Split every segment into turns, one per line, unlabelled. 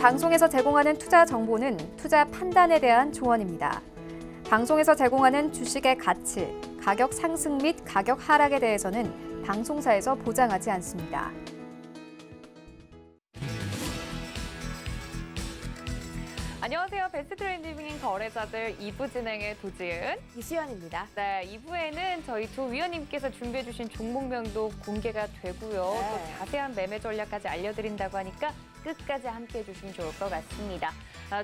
방송에서 제공하는 투자 정보는 투자 판단에 대한 조언입니다. 방송에서 제공하는 주식의 가치, 가격 상승 및 가격 하락에 대해서는 방송사에서 보장하지 않습니다. 안녕하세요. 베스트 트렌딩 거래자들 2부 진행의 도지은,
이수연입니다.
네, 2부에는 저희 두 위원님께서 준비해 주신 종목명도 공개가 되고요.
네.
또 자세한 매매 전략까지 알려드린다고 하니까 끝까지 함께해 주시면 좋을 것 같습니다.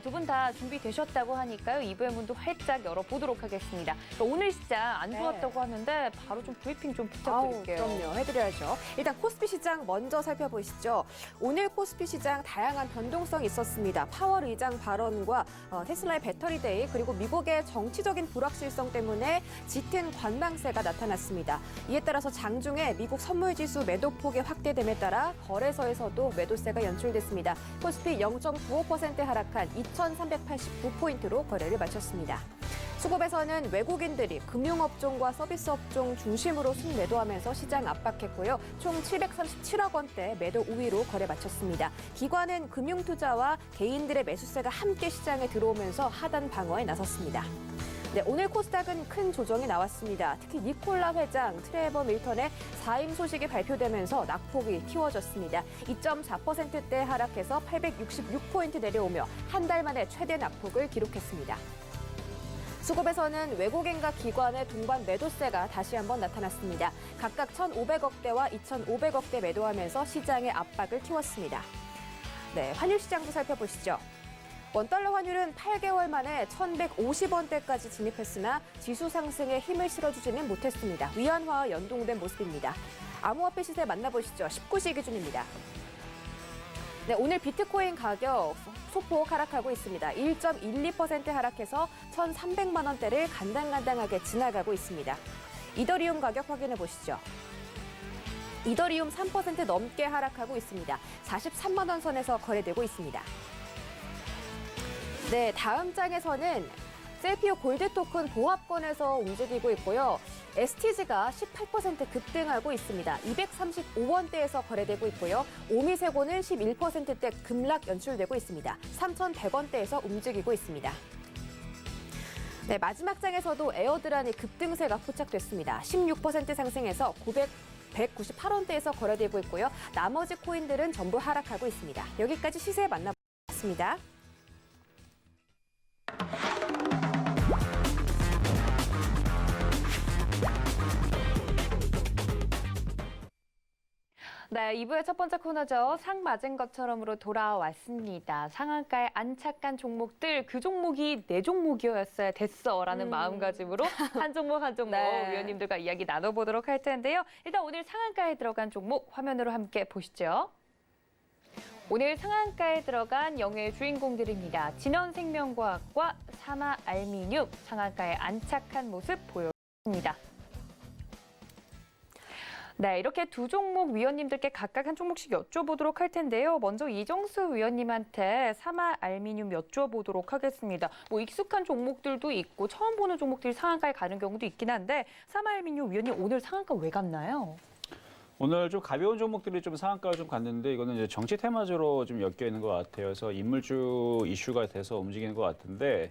두 분 다 준비되셨다고 하니까요. 2부의 문도 활짝 열어보도록 하겠습니다. 오늘 시장 안 좋았다고 하는데 바로 좀 브리핑 좀 부탁드릴게요.
그럼요. 해드려야죠. 일단 코스피 시장 먼저 살펴보시죠. 오늘 코스피 시장 다양한 변동성이 있었습니다. 파월 의장 발언과 테슬라의 배터리데이 그리고 미국의 정치적인 불확실성 때문에 짙은 관망세가 나타났습니다. 이에 따라서 장중에 미국 선물지수 매도폭이 확대됨에 따라 거래소에서도 매도세가 연출됐습니다. 코스피 0.95% 하락한 2,389포인트로 거래를 마쳤습니다. 수급에서는 외국인들이 금융업종과 서비스업종 중심으로 순매도하면서 시장 압박했고요. 총 737억 원대 매도 우위로 거래 마쳤습니다. 기관은 금융투자와 개인들의 매수세가 함께 시장에 들어오면서 하단 방어에 나섰습니다. 네, 오늘 코스닥은 큰 조정이 나왔습니다. 특히 니콜라 회장, 트레버 밀턴의 사임 소식이 발표되면서 낙폭이 키워졌습니다. 2.4%대 하락해서 866포인트 내려오며 한 달 만에 최대 낙폭을 기록했습니다. 수급에서는 외국인과 기관의 동반 매도세가 다시 한번 나타났습니다. 각각 1,500억대와 2,500억대 매도하면서 시장의 압박을 키웠습니다. 네, 환율 시장도 살펴보시죠. 원달러 환율은 8개월 만에 1,150원대까지 진입했으나 지수 상승에 힘을 실어주지는 못했습니다. 위안화와 연동된 모습입니다. 암호화폐 시세 만나보시죠. 19시 기준입니다. 네, 오늘 비트코인 가격 소폭 하락하고 있습니다. 1.12% 하락해서 1,300만 원대를 간당간당하게 지나가고 있습니다. 이더리움 가격 확인해 보시죠. 이더리움 3% 넘게 하락하고 있습니다. 43만 원 선에서 거래되고 있습니다. 네, 다음 장에서는 셀피오 골드 토큰 보합권에서 움직이고 있고요. STG가 18% 급등하고 있습니다. 235원대에서 거래되고 있고요. 오미세고는 11%대 급락 연출되고 있습니다. 3,100원대에서 움직이고 있습니다. 네, 마지막 장에서도 에어드란이 급등세가 포착됐습니다. 16% 상승해서 198원대에서 거래되고 있고요. 나머지 코인들은 전부 하락하고 있습니다. 여기까지 시세 만나보겠습니다.
네, 2부의 첫 번째 코너죠. 상 맞은 것처럼으로 돌아왔습니다. 상한가에 안착한 종목들, 그 종목이 내 종목이었어야 됐어라는 마음가짐으로 한 종목 한 종목
네.
위원님들과 이야기 나눠보도록 할 텐데요. 일단 오늘 상한가에 들어간 종목 화면으로 함께 보시죠. 오늘 상한가에 들어간 영예의 주인공들입니다. 진원생명과학과 사마알미늄 상한가에 안착한 모습 보여줍니다. 네, 이렇게 두 종목 위원님들께 각각 한 종목씩 여쭤보도록 할 텐데요. 먼저 이정수 위원님한테 사마알미늄 여쭤보도록 하겠습니다. 익숙한 종목들도 있고 처음 보는 종목들이 상한가에 가는 경우도 있긴 한데 사마알미늄 위원님 오늘 상한가 왜 갔나요?
오늘 좀 가벼운 종목들이 좀 상한가를 좀 갔는데 이거는 이제 정치 테마주로 좀 엮여 있는 것 같아요. 그래서 인물주 이슈가 돼서 움직이는 것 같은데,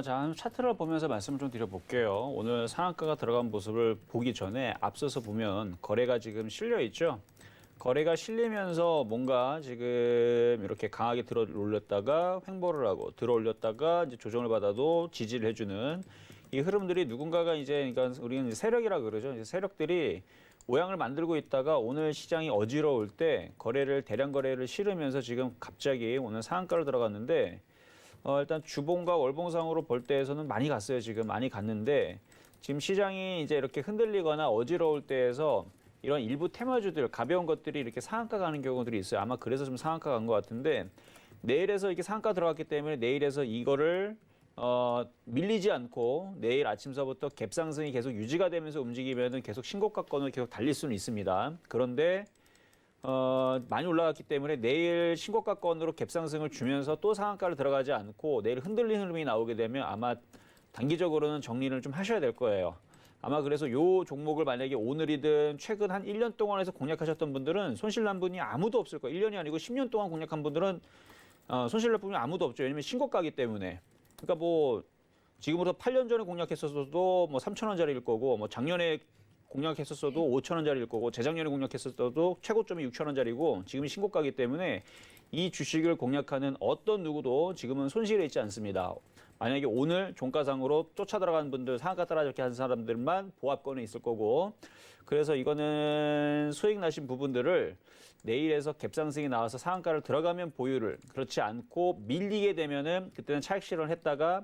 자, 차트를 보면서 말씀을 좀 드려볼게요. 오늘 상한가가 들어간 모습을 보기 전에 앞서서 보면 거래가 지금 실려 있죠. 거래가 실리면서 뭔가 지금 이렇게 강하게 들어 올렸다가 횡보를 하고 들어 올렸다가 이제 조정을 받아도 지지를 해주는 이 흐름들이 누군가가 이제 그러니까 우리는 이제 세력이라 그러죠. 이제 세력들이 모양을 만들고 있다가 오늘 시장이 어지러울 때 대량 거래를 실으면서 지금 갑자기 오늘 상한가로 들어갔는데 일단 주봉과 월봉상으로 볼 때에서는 많이 갔어요. 지금 많이 갔는데 지금 시장이 이제 이렇게 흔들리거나 어지러울 때에서 이런 일부 테마주들 가벼운 것들이 이렇게 상한가 가는 경우들이 있어요. 아마 그래서 좀 상한가 간 것 같은데 내일에서 이렇게 상한가 들어갔기 때문에 내일에서 이거를 밀리지 않고 내일 아침서부터 갭상승이 계속 유지가 되면서 움직이면은 계속 신고가권을 계속 달릴 수는 있습니다. 그런데 많이 올라갔기 때문에 내일 신고가권으로 갭상승을 주면서 또 상한가를 들어가지 않고 내일 흔들리는 흐름이 나오게 되면 아마 단기적으로는 정리를 좀 하셔야 될 거예요. 아마 그래서 요 종목을 만약에 오늘이든 최근 한 1년 동안에서 공략하셨던 분들은 손실난 분이 아무도 없을 거예요. 1년이 아니고 10년 동안 공략한 분들은 손실날 분이 아무도 없죠. 왜냐면 신고가기 때문에. 그러니까 뭐 지금부터 8년 전에 공략했었어도 뭐 3,000원짜리일 거고, 뭐 작년에 공략했었어도 5,000원짜리일 거고, 재작년에 공략했었어도 최고점이 6,000원짜리고, 지금이 신고가기 때문에 이 주식을 공략하는 어떤 누구도 지금은 손실에 있지 않습니다. 만약에 오늘 종가상으로 쫓아 들어가는 분들, 상한가 따라잡기 하는 사람들만 보합권에 있을 거고, 그래서 이거는 수익 나신 부분들을 내일에서 갭상승이 나와서 상한가를 들어가면 보유를, 그렇지 않고 밀리게 되면은 그때는 차익 실현을 했다가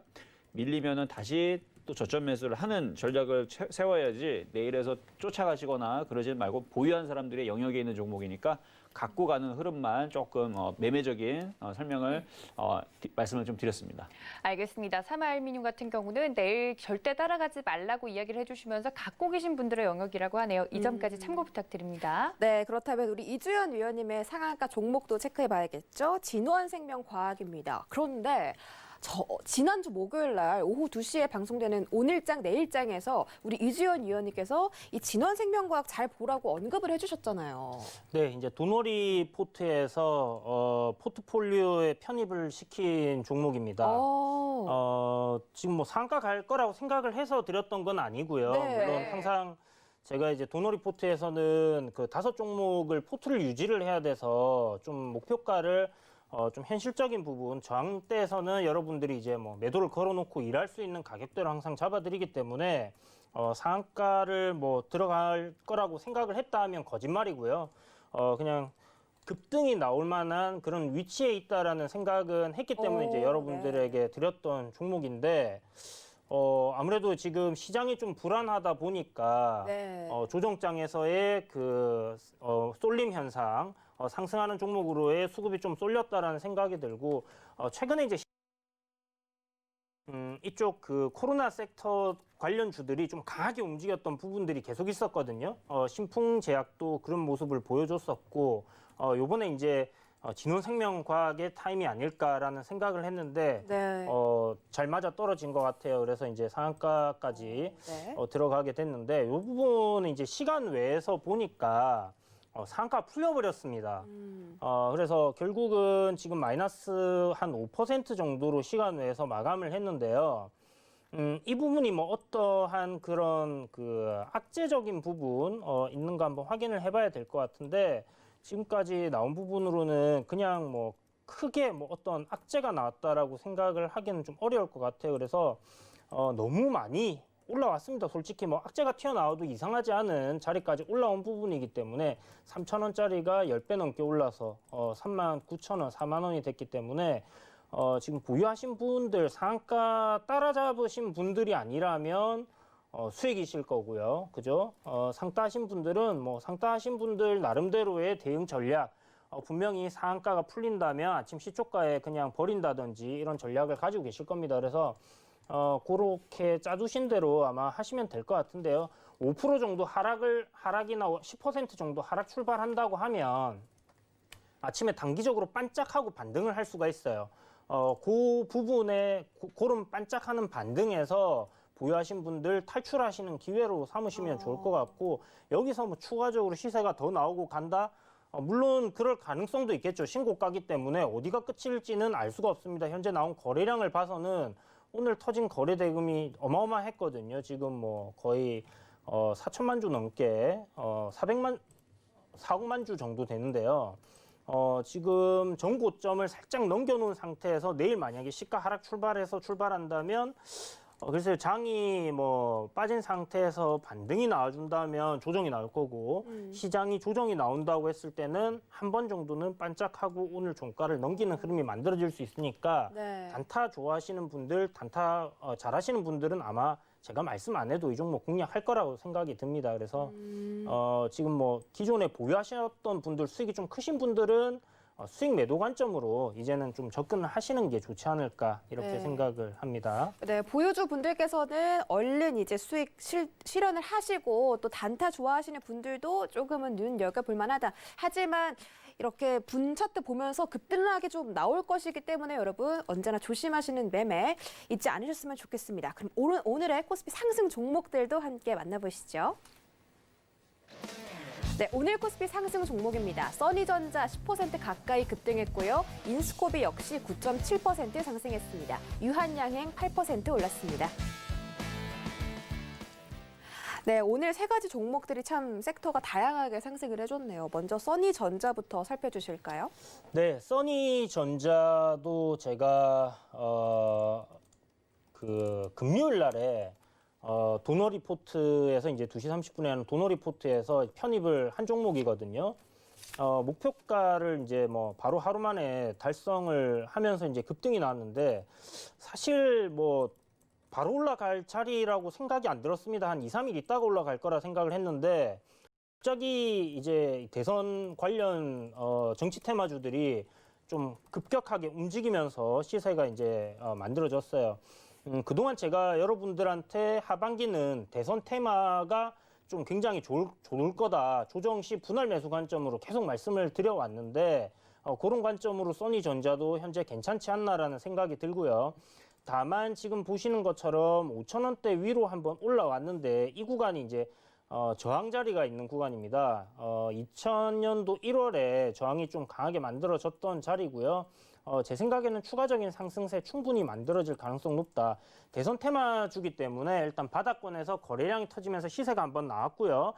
밀리면은 다시 또 저점 매수를 하는 전략을 세워야지, 내일에서 쫓아가시거나 그러지 말고 보유한 사람들의 영역에 있는 종목이니까 갖고 가는 흐름만 조금 매매적인 설명을 말씀을 좀 드렸습니다.
알겠습니다. 사마알미늄 같은 경우는 내일 절대 따라가지 말라고 이야기를 해주시면서 갖고 계신 분들의 영역이라고 하네요. 이 점까지 참고 부탁드립니다.
네, 그렇다면 우리 이주연 위원님의 상한가 종목도 체크해봐야겠죠. 진원생명과학입니다. 그런데 지난주 목요일 날 오후 2시에 방송되는 오늘장 내일장에서 우리 이주연 위원님께서 이 진원생명과학 잘 보라고 언급을 해주셨잖아요.
네, 이제 도너리 포트에서 포트폴리오에 편입을 시킨 종목입니다. 지금 뭐 상가 갈 거라고 생각을 해서 드렸던 건 아니고요.
네.
물론 항상 제가 이제 도너리 포트에서는 그 5종목을 포트를 유지를 해야 돼서 좀 목표가를 좀 현실적인 부분, 저항 때에서는 여러분들이 이제 뭐 매도를 걸어놓고 일할 수 있는 가격대로 항상 잡아드리기 때문에 상한가를 뭐 들어갈 거라고 생각을 했다 하면 거짓말이고요. 그냥 급등이 나올 만한 그런 위치에 있다라는 생각은 했기 때문에 이제 여러분들에게 드렸던 종목인데 아무래도 지금 시장이 좀 불안하다 보니까 조정장에서의 그 쏠림 현상, 상승하는 종목으로의 수급이 좀 쏠렸다라는 생각이 들고 최근에 이제 이쪽 그 코로나 섹터 관련주들이 좀 강하게 움직였던 부분들이 계속 있었거든요. 신풍제약도 그런 모습을 보여줬었고 요번에 이제 진원생명과학의 타임이 아닐까라는 생각을 했는데 잘 맞아 떨어진 것 같아요. 그래서 이제 상한가까지 들어가게 됐는데 이 부분은 이제 시간 외에서 보니까 상한가 풀려버렸습니다. 그래서 결국은 지금 마이너스 한 5% 정도로 시간 외에서 마감을 했는데요. 이 부분이 뭐 어떠한 그런 그 악재적인 부분 있는가 한번 확인을 해봐야 될 것 같은데 지금까지 나온 부분으로는 그냥 뭐 크게 뭐 어떤 악재가 나왔다라고 생각을 하기는 좀 어려울 것 같아요. 그래서 너무 많이 올라왔습니다. 솔직히 뭐 악재가 튀어나와도 이상하지 않은 자리까지 올라온 부분이기 때문에 3,000원짜리가 10배 넘게 올라서 39,000원, 4만 원이 됐기 때문에 지금 보유하신 분들, 상한가 따라잡으신 분들이 아니라면 수익이실 거고요. 그죠? 상따하신 분들은 뭐 상따하신 분들 나름대로의 대응 전략, 분명히 상한가가 풀린다면 아침 시초가에 그냥 버린다든지 이런 전략을 가지고 계실 겁니다. 그래서 그렇게 짜두신 대로 아마 하시면 될 것 같은데요. 5% 정도 하락이나 10% 정도 하락 출발한다고 하면 아침에 단기적으로 반짝하고 반등을 할 수가 있어요. 그 부분에 그런 반짝하는 반등에서 보유하신 분들 탈출하시는 기회로 삼으시면 좋을 것 같고 여기서 뭐 추가적으로 시세가 더 나오고 간다? 물론 그럴 가능성도 있겠죠. 신고가기 때문에 어디가 끝일지는 알 수가 없습니다. 현재 나온 거래량을 봐서는 오늘 터진 거래 대금이 어마어마했거든요. 지금 뭐 거의 4천만 주 넘게 4억만 주 정도 되는데요. 지금 전고점을 살짝 넘겨놓은 상태에서 내일 만약에 시가 하락 출발한다면 글쎄요, 장이 뭐 빠진 상태에서 반등이 나와준다면 조정이 나올 거고 시장이 조정이 나온다고 했을 때는 한 번 정도는 반짝하고 오늘 종가를 넘기는 흐름이 만들어질 수 있으니까 단타 좋아하시는 분들, 단타 잘하시는 분들은 아마 제가 말씀 안 해도 이 종목 공략할 거라고 생각이 듭니다. 그래서 지금 뭐 기존에 보유하셨던 분들, 수익이 좀 크신 분들은 수익 매도 관점으로 이제는 좀 접근을 하시는 게 좋지 않을까 이렇게 생각을 합니다.
네, 보유주 분들께서는 얼른 이제 수익 실현을 하시고 또 단타 좋아하시는 분들도 조금은 눈여겨볼 만하다. 하지만 이렇게 분 차트 보면서 급등락이 좀 나올 것이기 때문에 여러분 언제나 조심하시는 매매 잊지 않으셨으면 좋겠습니다. 그럼 오늘의 코스피 상승 종목들도 함께 만나보시죠. 네, 오늘 코스피 상승 종목입니다. 써니전자 10% 가까이 급등했고요. 인스코비 역시 9.7% 상승했습니다. 유한양행 8% 올랐습니다. 네, 오늘 세 가지 종목들이 참 섹터가 다양하게 상승을 해줬네요. 먼저 써니전자부터 살펴주실까요?
네, 써니전자도 제가 금요일 날에 도너 리포트에서 이제 2시 30분에 하는 도너 리포트에서 편입을 한 종목이거든요. 목표가를 이제 뭐 바로 하루 만에 달성을 하면서 이제 급등이 나왔는데 사실 뭐 바로 올라갈 자리라고 생각이 안 들었습니다. 한 2, 3일 있다가 올라갈 거라 생각을 했는데 갑자기 이제 대선 관련 정치 테마주들이 좀 급격하게 움직이면서 시세가 이제 만들어졌어요. 그동안 제가 여러분들한테 하반기는 대선 테마가 좀 굉장히 좋을 거다. 조정 시 분할 매수 관점으로 계속 말씀을 드려왔는데 그런 관점으로 써니전자도 현재 괜찮지 않나라는 생각이 들고요. 다만 지금 보시는 것처럼 5,000원대 위로 한번 올라왔는데 이 구간이 이제 저항 자리가 있는 구간입니다. 2000년도 1월에 저항이 좀 강하게 만들어졌던 자리고요. 제 생각에는 추가적인 상승세 충분히 만들어질 가능성 높다. 대선 테마주기 때문에 일단 바닥권에서 거래량이 터지면서 시세가 한번 나왔고요.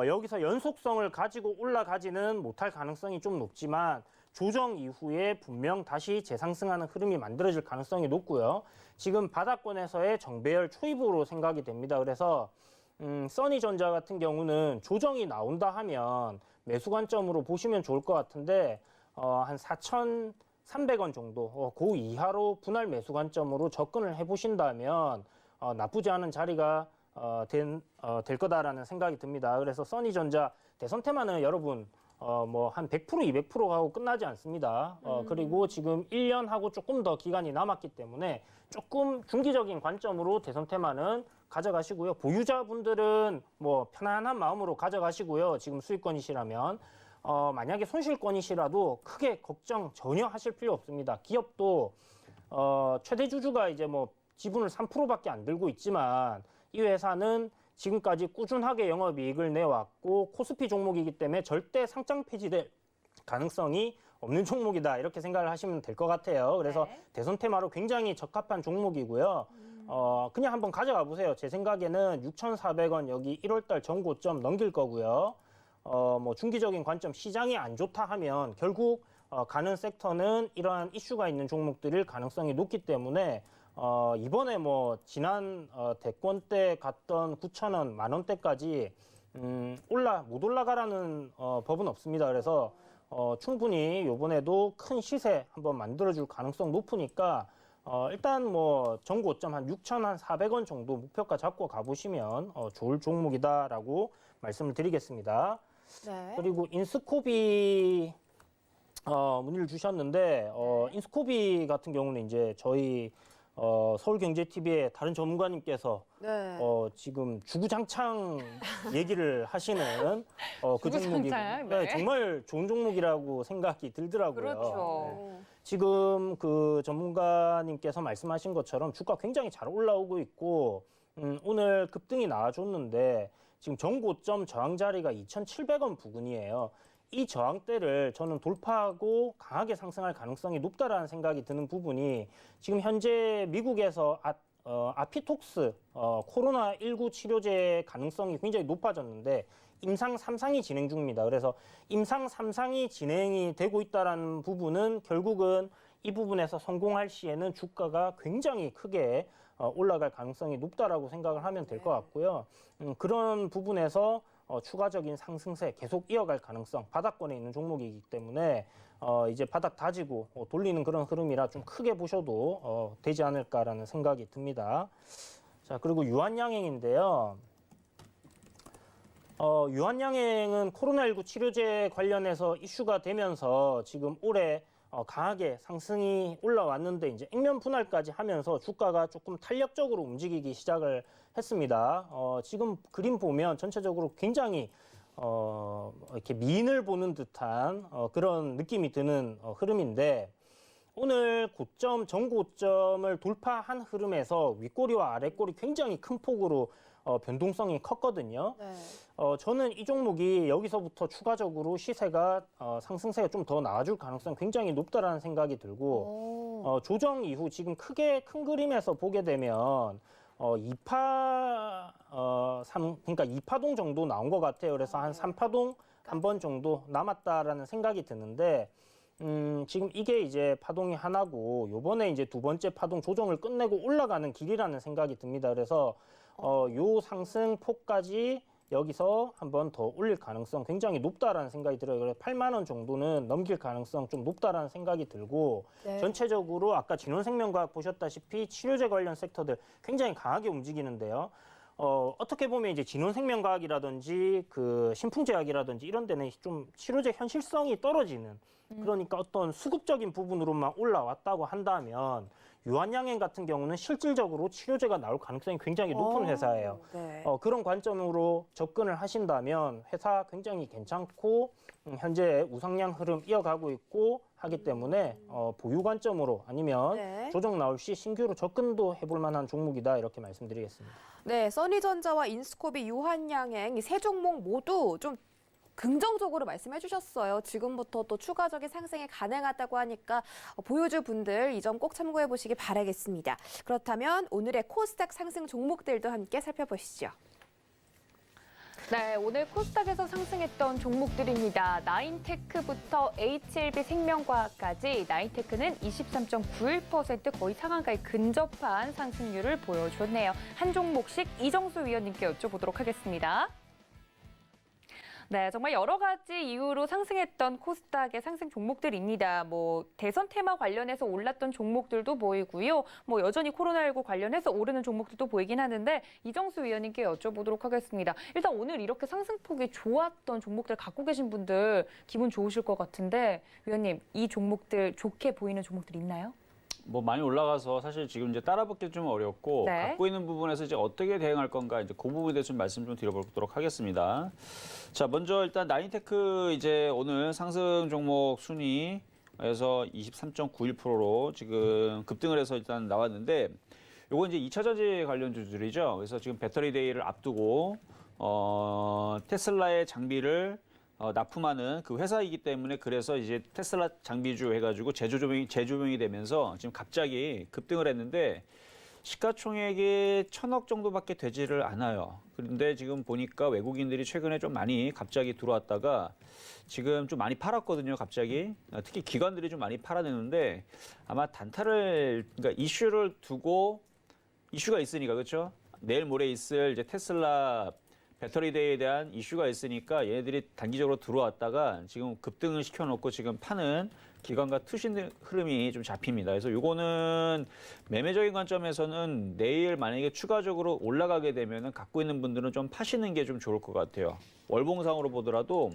여기서 연속성을 가지고 올라가지는 못할 가능성이 좀 높지만 조정 이후에 분명 다시 재상승하는 흐름이 만들어질 가능성이 높고요. 지금 바닥권에서의 정배열 초입으로 생각이 됩니다. 그래서 써니전자 같은 경우는 조정이 나온다 하면 매수 관점으로 보시면 좋을 것 같은데 한 4,300원 정도 그 이하로 분할 매수 관점으로 접근을 해보신다면 나쁘지 않은 자리가 될 거다라는 생각이 듭니다. 그래서 써니전자 대선 테마는 여러분 뭐 한 100%, 200% 하고 끝나지 않습니다. 그리고 지금 1년하고 조금 더 기간이 남았기 때문에 조금 중기적인 관점으로 대선 테마는 가져가시고요. 보유자분들은 뭐 편안한 마음으로 가져가시고요. 지금 수익권이시라면 만약에 손실권이시라도 크게 걱정 전혀 하실 필요 없습니다. 기업도 최대 주주가 이제 뭐 지분을 3%밖에 안 들고 있지만 이 회사는 지금까지 꾸준하게 영업이익을 내왔고 코스피 종목이기 때문에 절대 상장 폐지될 가능성이 없는 종목이다 이렇게 생각을 하시면 될 것 같아요. 그래서
네.
대선 테마로 굉장히 적합한 종목이고요. 그냥 한번 가져가 보세요. 제 생각에는 6,400원 여기 1월달 전고점 넘길 거고요. 뭐 중기적인 관점 시장이 안 좋다 하면 결국 가는 섹터는 이러한 이슈가 있는 종목들일 가능성이 높기 때문에 이번에 뭐 지난 대권 때 갔던 9,000원, 10,000원대까지 못 올라가라는 법은 없습니다. 그래서 충분히 이번에도 큰 시세 한번 만들어줄 가능성 높으니까 일단 뭐 전고점 한 6,400원 정도 목표가 잡고 가보시면 좋을 종목이다라고 말씀을 드리겠습니다.
네.
그리고 인스코비 문의를 주셨는데 인스코비 같은 경우는 이제 저희 서울경제TV의 다른 전문가님께서
네.
지금 주구장창 얘기를 하시는 그 종목이
주구장창, 네.
정말 좋은 종목이라고 생각이 들더라고요.
그렇죠.
네. 지금 그 전문가님께서 말씀하신 것처럼 주가 굉장히 잘 올라오고 있고 오늘 급등이 나와줬는데 지금 전고점 저항 자리가 2,700원 부근이에요. 이 저항대를 저는 돌파하고 강하게 상승할 가능성이 높다라는 생각이 드는 부분이 지금 현재 미국에서 아피톡스 코로나19 치료제 가능성이 굉장히 높아졌는데 임상 3상이 진행 중입니다. 그래서 임상 3상이 진행이 되고 있다는 부분은 결국은 이 부분에서 성공할 시에는 주가가 굉장히 크게 올라갈 가능성이 높다라고 생각을 하면 될 것 같고요. 그런 부분에서 추가적인 상승세 계속 이어갈 가능성, 바닥권에 있는 종목이기 때문에 이제 바닥 다지고 돌리는 그런 흐름이라 좀 크게 보셔도 되지 않을까라는 생각이 듭니다. 자, 그리고 유한양행인데요. 유한양행은 코로나19 치료제 관련해서 이슈가 되면서 지금 올해 강하게 상승이 올라왔는데 이제 액면 분할까지 하면서 주가가 조금 탄력적으로 움직이기 시작을 했습니다. 지금 그림 보면 전체적으로 굉장히 이렇게 미인을 보는 듯한 그런 느낌이 드는 흐름인데 오늘 고점, 전고점을 돌파한 흐름에서 윗꼬리와 아랫꼬리 굉장히 큰 폭으로 변동성이 컸거든요.
네.
저는 이 종목이 여기서부터 추가적으로 시세가 상승세가 좀 더 나아질 가능성이 굉장히 높다라는 생각이 들고
오.
조정 이후 지금 크게 큰 그림에서 보게 되면 2그러니까 2파동 정도 나온 것 같아요. 그래서 한 3파동 한 번 정도 남았다라는 생각이 드는데 지금 이게 이제 파동이 하나고 요번에 이제 두 번째 파동 조정을 끝내고 올라가는 길이라는 생각이 듭니다. 그래서 요 상승폭까지 여기서 한 번 더 올릴 가능성 굉장히 높다라는 생각이 들어요. 그래서 8만 원 정도는 넘길 가능성 좀 높다라는 생각이 들고
네.
전체적으로 아까 진원생명과학 보셨다시피 치료제 관련 섹터들 굉장히 강하게 움직이는데요. 어떻게 보면 이제 진원생명과학이라든지 그 신풍제약이라든지 이런 데는 좀 치료제 현실성이 떨어지는 그러니까 어떤 수급적인 부분으로만 올라왔다고 한다면 유한양행 같은 경우는 실질적으로 치료제가 나올 가능성이 굉장히 높은 회사예요.
네.
그런 관점으로 접근을 하신다면 회사 굉장히 괜찮고 현재 우상향 흐름 이어가고 있고 하기 때문에 보유 관점으로 아니면
네.
조정 나올 시 신규로 접근도 해볼 만한 종목이다 이렇게 말씀드리겠습니다.
네, 써니전자와 인스코비, 유한양행 이 세 종목 모두 좀 긍정적으로 말씀해 주셨어요. 지금부터 또 추가적인 상승이 가능하다고 하니까 보유주 분들 이 점 꼭 참고해 보시기 바라겠습니다. 그렇다면 오늘의 코스닥 상승 종목들도 함께 살펴보시죠.
네, 오늘 코스닥에서 상승했던 종목들입니다. 나인테크부터 HLB 생명과학까지 나인테크는 23.91% 거의 상한가에 근접한 상승률을 보여줬네요. 한 종목씩 이정수 위원님께 여쭤보도록 하겠습니다. 네, 정말 여러 가지 이유로 상승했던 코스닥의 상승 종목들입니다. 대선 테마 관련해서 올랐던 종목들도 보이고요. 여전히 코로나19 관련해서 오르는 종목들도 보이긴 하는데 이정수 위원님께 여쭤보도록 하겠습니다. 일단 오늘 이렇게 상승폭이 좋았던 종목들 갖고 계신 분들 기분 좋으실 것 같은데 위원님, 이 종목들 좋게 보이는 종목들 있나요?
많이 올라가서 사실 지금 이제 따라붙기 좀 어렵고
네.
갖고 있는 부분에서 이제 어떻게 대응할 건가 이제 그 부분에 대해서 좀 말씀 좀 드려보도록 하겠습니다. 자, 먼저 일단 나인테크 이제 오늘 상승 종목 순위에서 23.91%로 지금 급등을 해서 일단 나왔는데 요거 이제 2차 전지 관련주들이죠. 그래서 지금 배터리 데이를 앞두고 테슬라의 장비를 납품하는 그 회사이기 때문에 그래서 이제 테슬라 장비주 해가지고 재조명이 되면서 지금 갑자기 급등을 했는데 시가총액이 1,000억 정도밖에 되지를 않아요. 그런데 지금 보니까 외국인들이 최근에 좀 많이 갑자기 들어왔다가 지금 좀 많이 팔았거든요, 갑자기. 특히 기관들이 좀 많이 팔아내는데 아마 그러니까 이슈를 두고 이슈가 있으니까 그렇죠? 내일 모레 있을 이제 테슬라 배터리데이에 대한 이슈가 있으니까 얘네들이 단기적으로 들어왔다가 지금 급등을 시켜놓고 지금 파는 기관과 투신 흐름이 좀 잡힙니다. 그래서 요거는 매매적인 관점에서는 내일 만약에 추가적으로 올라가게 되면은 갖고 있는 분들은 좀 파시는 게 좀 좋을 것 같아요. 월봉상으로 보더라도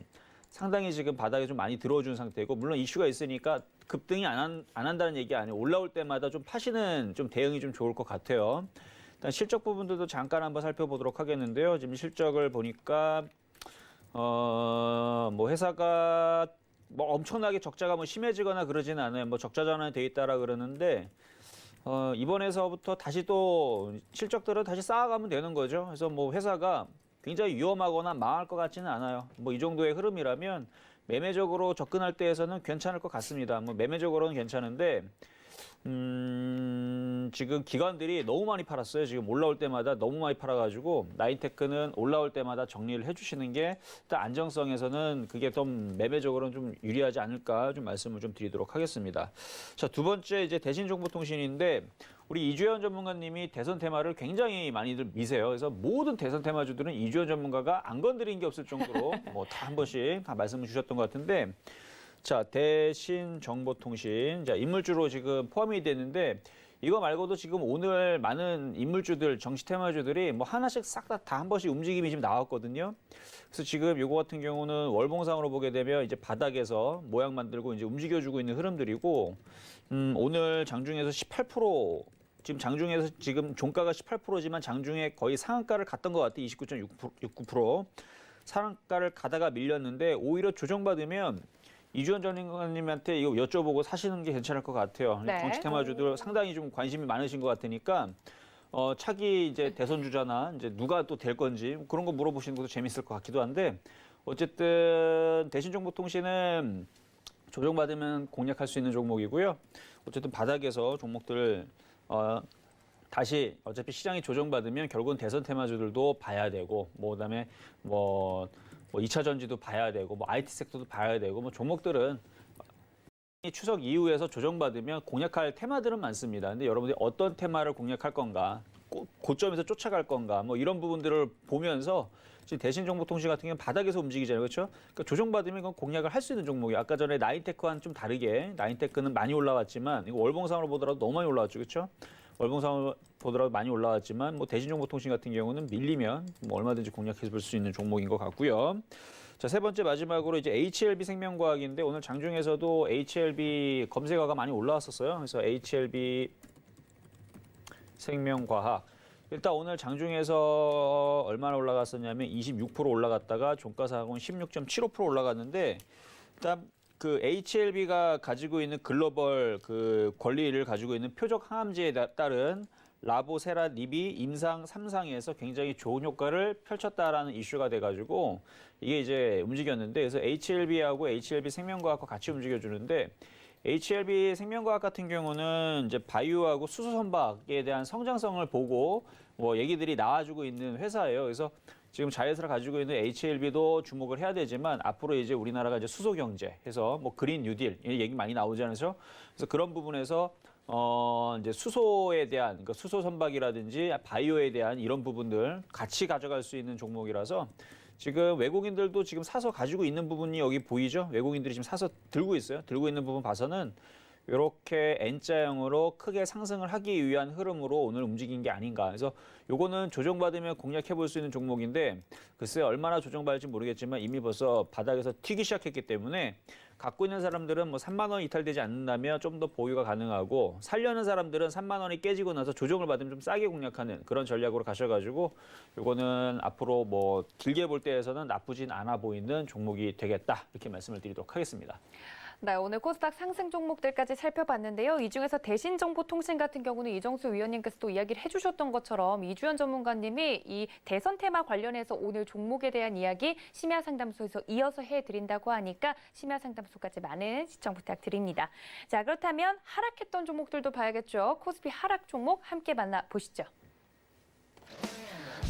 상당히 지금 바닥에 좀 많이 들어준 상태이고 물론 이슈가 있으니까 급등이 안 한다는 얘기 아니에요. 올라올 때마다 좀 파시는 좀 대응이 좀 좋을 것 같아요. 일단 실적 부분들도 잠깐 한번 살펴보도록 하겠는데요. 지금 실적을 보니까 회사가 엄청나게 적자가 심해지거나 그러지는 않아요. 적자 전환이 돼 있다라 그러는데 이번에서부터 다시 또 실적들을 다시 쌓아가면 되는 거죠. 그래서 회사가 굉장히 위험하거나 망할 것 같지는 않아요. 이 정도의 흐름이라면 매매적으로 접근할 때에서는 괜찮을 것 같습니다. 매매적으로는 괜찮은데 지금 기관들이 너무 많이 팔았어요. 지금 올라올 때마다 너무 많이 팔아가지고 나인테크는 올라올 때마다 정리를 해주시는 게 일단 안정성에서는 그게 좀 매매적으로는 좀 유리하지 않을까 좀 말씀을 좀 드리도록 하겠습니다. 자, 두 번째 이제 대신정보통신인데 우리 이주연 전문가님이 대선 테마를 굉장히 많이들 미세요. 그래서 모든 대선 테마주들은 이주연 전문가가 안 건드린 게 없을 정도로 다 한 번씩 다 말씀을 주셨던 것 같은데. 자, 대신정보통신. 자, 인물주로 지금 포함이 되는데 이거 말고도 지금 오늘 많은 인물주들, 정치 테마주들이 하나씩 싹 다 한 번씩 움직임이 지금 나왔거든요. 그래서 지금 요거 같은 경우는 월봉상으로 보게 되면 이제 바닥에서 모양 만들고 이제 움직여주고 있는 흐름들이고 오늘 장중에서 18% 지금 장중에서 지금 종가가 18%지만 장중에 거의 상한가를 갔던 것 같아요. 29.69%. 상한가를 가다가 밀렸는데 오히려 조정받으면 이주연 전문가님한테 이거 여쭤보고 사시는 게 괜찮을 것 같아요.
네.
정치 테마주들 상당히 좀 관심이 많으신 것 같으니까 차기 이제 대선 주자나 이제 누가 또 될 건지 그런 거 물어보시는 것도 재밌을 것 같기도 한데 어쨌든 대신정보통신은 조정받으면 공략할 수 있는 종목이고요. 어쨌든 바닥에서 종목들 다시 어차피 시장이 조정받으면 결국은 대선 테마주들도 봐야 되고 그다음에 뭐 2차 전지도 봐야 되고 IT 섹터도 봐야 되고 종목들은 추석 이후에서 조정받으면 공략할 테마들은 많습니다. 근데 여러분들이 어떤 테마를 공략할 건가, 고점에서 쫓아갈 건가, 이런 부분들을 보면서 지금 대신정보통신 같은 경우는 바닥에서 움직이잖아요, 그렇죠? 그러니까 조정받으면 이건 공략을 할 수 있는 종목이에요. 아까 전에 나인테크와는 좀 다르게 나인테크는 많이 올라왔지만 이거 월봉상으로 보더라도 너무 많이 올라왔죠, 그렇죠? 월봉상으로 보더라도 많이 올라왔지만 대신정보통신 같은 경우는 밀리면 얼마든지 공략해 볼 수 있는 종목인 것 같고요. 자, 세 번째 마지막으로 이제 HLB 생명과학인데 오늘 장중에서도 HLB 검색어가 많이 올라왔었어요. 그래서 HLB 생명과학. 일단 오늘 장중에서 얼마나 올라갔었냐면 26% 올라갔다가 종가상으로는 16.75% 올라갔는데 일단 그 HLB가 가지고 있는 글로벌 그 권리를 가지고 있는 표적 항암제에 따른 라보세라닙이 임상 3상에서 굉장히 좋은 효과를 펼쳤다라는 이슈가 돼가지고 이게 이제 움직였는데 그래서 HLB하고 HLB 생명과학과 같이 움직여주는데 HLB 생명과학 같은 경우는 이제 바이오하고 수소 선박에 대한 성장성을 보고 얘기들이 나와주고 있는 회사예요. 그래서 지금 자회사를 가지고 있는 HLB도 주목을 해야 되지만 앞으로 이제 우리나라가 이제 수소 경제 해서 그린 뉴딜 이 얘기 많이 나오지 않으죠? 그래서 그런 부분에서 이제 수소에 대한 그러니까 수소 선박이라든지 바이오에 대한 이런 부분들 같이 가져갈 수 있는 종목이라서 지금 외국인들도 지금 사서 가지고 있는 부분이 여기 보이죠? 외국인들이 지금 사서 들고 있어요. 들고 있는 부분 봐서는 이렇게 N자형으로 크게 상승을 하기 위한 흐름으로 오늘 움직인 게 아닌가. 그래서 요거는 조정받으면 공략해 볼 수 있는 종목인데 글쎄 얼마나 조정받을지 모르겠지만 이미 벌써 바닥에서 튀기 시작했기 때문에 갖고 있는 사람들은 3만 원 이탈되지 않는다면 좀 더 보유가 가능하고 살려는 사람들은 3만 원이 깨지고 나서 조정을 받으면 좀 싸게 공략하는 그런 전략으로 가셔가지고 요거는 앞으로 길게 볼 때에서는 나쁘진 않아 보이는 종목이 되겠다 이렇게 말씀을 드리도록 하겠습니다.
네, 오늘 코스닥 상승 종목들까지 살펴봤는데요. 이 중에서 대신정보통신 같은 경우는 이정수 위원님께서도 이야기를 해주셨던 것처럼 이주연 전문가님이 이 대선 테마 관련해서 오늘 종목에 대한 이야기 심야상담소에서 이어서 해드린다고 하니까 심야상담소까지 많은 시청 부탁드립니다. 자, 그렇다면 하락했던 종목들도 봐야겠죠. 코스피 하락 종목 함께 만나보시죠.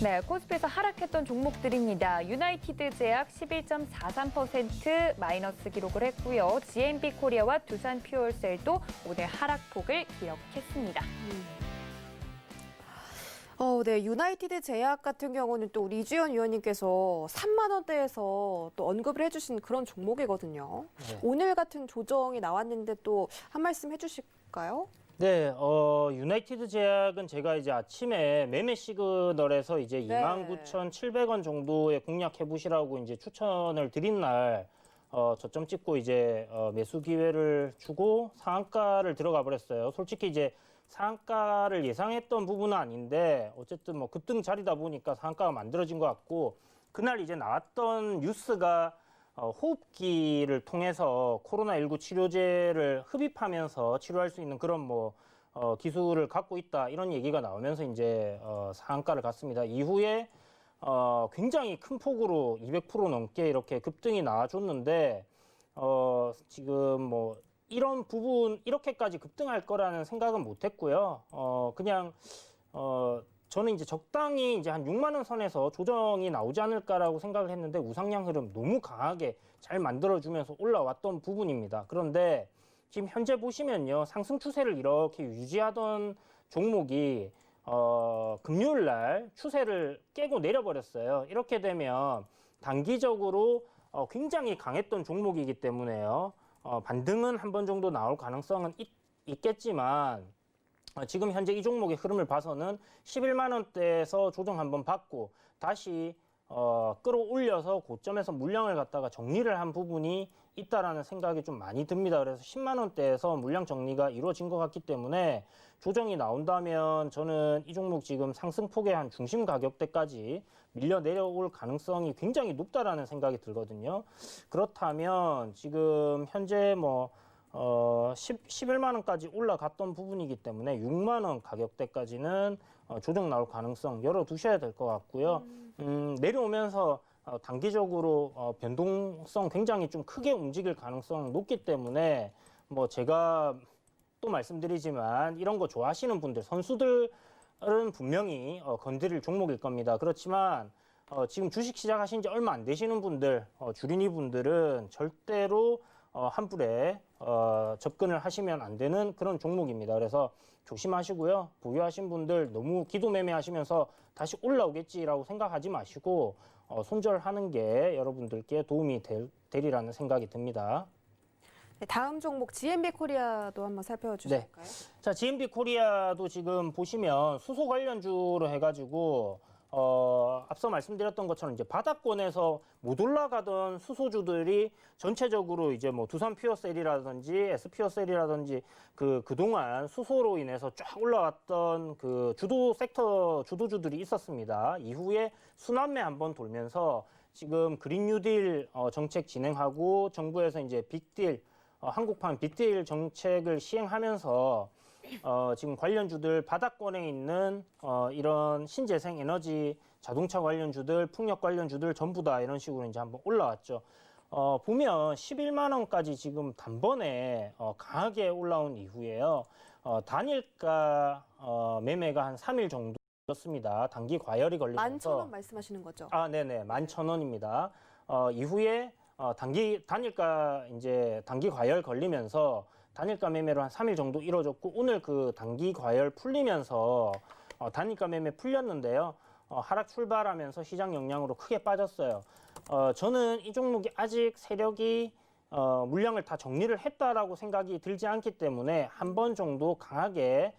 네, 코스피에서 하락했던 종목들입니다. 유나이티드 제약 11.43% 마이너스 기록을 했고요. GMB 코리아와 두산 퓨얼셀도 오늘 하락폭을 기록했습니다.
네, 유나이티드 제약 같은 경우는 또 우리 이주연 위원님께서 3만 원대에서 또 언급을 해주신 그런 종목이거든요.
네.
오늘 같은 조정이 나왔는데 또 한 말씀 해주실까요?
네, 유나이티드 제약은 제가 이제 아침에 매매 시그널에서 이제
네.
29,700원 정도에 공략해 보시라고 이제 추천을 드린 날 저점 찍고 이제 매수 기회를 주고 상한가를 들어가 버렸어요. 솔직히 이제 상한가를 예상했던 부분은 아닌데 어쨌든 급등 자리다 보니까 상한가가 만들어진 것 같고 그날 이제 나왔던 뉴스가 호흡기를 통해서 코로나19 치료제를 흡입하면서 치료할 수 있는 그런 기술을 갖고 있다 이런 얘기가 나오면서 이제 상한가를 갔습니다. 이후에 굉장히 큰 폭으로 200% 넘게 이렇게 급등이 나와줬는데 지금 이런 부분 이렇게까지 급등할 거라는 생각은 못했고요. 그냥 저는 이제 적당히 이제 한 6만 원 선에서 조정이 나오지 않을까라고 생각을 했는데 우상향 흐름 너무 강하게 잘 만들어주면서 올라왔던 부분입니다. 그런데 지금 현재 보시면요. 상승 추세를 이렇게 유지하던 종목이 금요일 날 추세를 깨고 내려버렸어요. 이렇게 되면 단기적으로 굉장히 강했던 종목이기 때문에요. 반등은 한 번 정도 나올 가능성은 있겠지만 지금 현재 이 종목의 흐름을 봐서는 11만 원대에서 조정 한번 받고 다시 끌어올려서 고점에서 물량을 갖다가 정리를 한 부분이 있다라는 생각이 좀 많이 듭니다. 그래서 10만 원대에서 물량 정리가 이루어진 것 같기 때문에 조정이 나온다면 저는 이 종목 지금 상승폭의 한 중심 가격대까지 밀려 내려올 가능성이 굉장히 높다라는 생각이 들거든요. 그렇다면 지금 현재 11만 원까지 올라갔던 부분이기 때문에 6만 원 가격대까지는 조정 나올 가능성 열어두셔야 될 것 같고요. 내려오면서 단기적으로 변동성 굉장히 좀 크게 움직일 가능성 높기 때문에 제가 또 말씀드리지만 이런 거 좋아하시는 분들, 선수들은 분명히 건드릴 종목일 겁니다. 그렇지만 지금 주식 시작하신 지 얼마 안 되시는 분들, 주린이 분들은 절대로 한불에 접근을 하시면 안 되는 그런 종목입니다. 그래서 조심하시고요. 보유하신 분들 너무 기도 매매하시면서 다시 올라오겠지라고 생각하지 마시고 손절하는 게 여러분들께 도움이 되리라는 생각이 듭니다.
네, 다음 종목 GMB 코리아도 한번 살펴주실까요?
자, GMB 코리아도 지금 보시면 수소 관련주로 해가지고 앞서 말씀드렸던 것처럼 이제 바닥권에서 못 올라가던 수소주들이 전체적으로 이제 두산 퓨어셀이라든지 SP어셀이라든지 그동안 수소로 인해서 쫙 올라왔던 그 주도 섹터 주도주들이 있었습니다. 이후에 순환매 한번 돌면서 지금 그린 뉴딜 정책 진행하고 정부에서 이제 빅딜 한국판 빅딜 정책을 시행하면서 지금 관련주들 바닥권에 있는 이런 신재생 에너지 자동차 관련주들, 풍력 관련주들 전부 다 이런 식으로 이제 한번 올라왔죠. 보면 11만 원까지 지금 단번에 강하게 올라온 이후에요. 단일가 매매가 한 3일 정도였습니다. 단기 과열이 걸리면서
11,000원 말씀하시는 거죠?
네네, 11,000원입니다. 이후에 단기 과열 걸리면서 단일가 매매로 한 3일 정도 이뤄졌고 오늘 그 단기 과열 풀리면서 단일가 매매 풀렸는데요. 하락 출발하면서 시장 영향으로 크게 빠졌어요. 저는 이 종목이 아직 세력이 물량을 다 정리를 했다라고 생각이 들지 않기 때문에 한 번 정도 강하게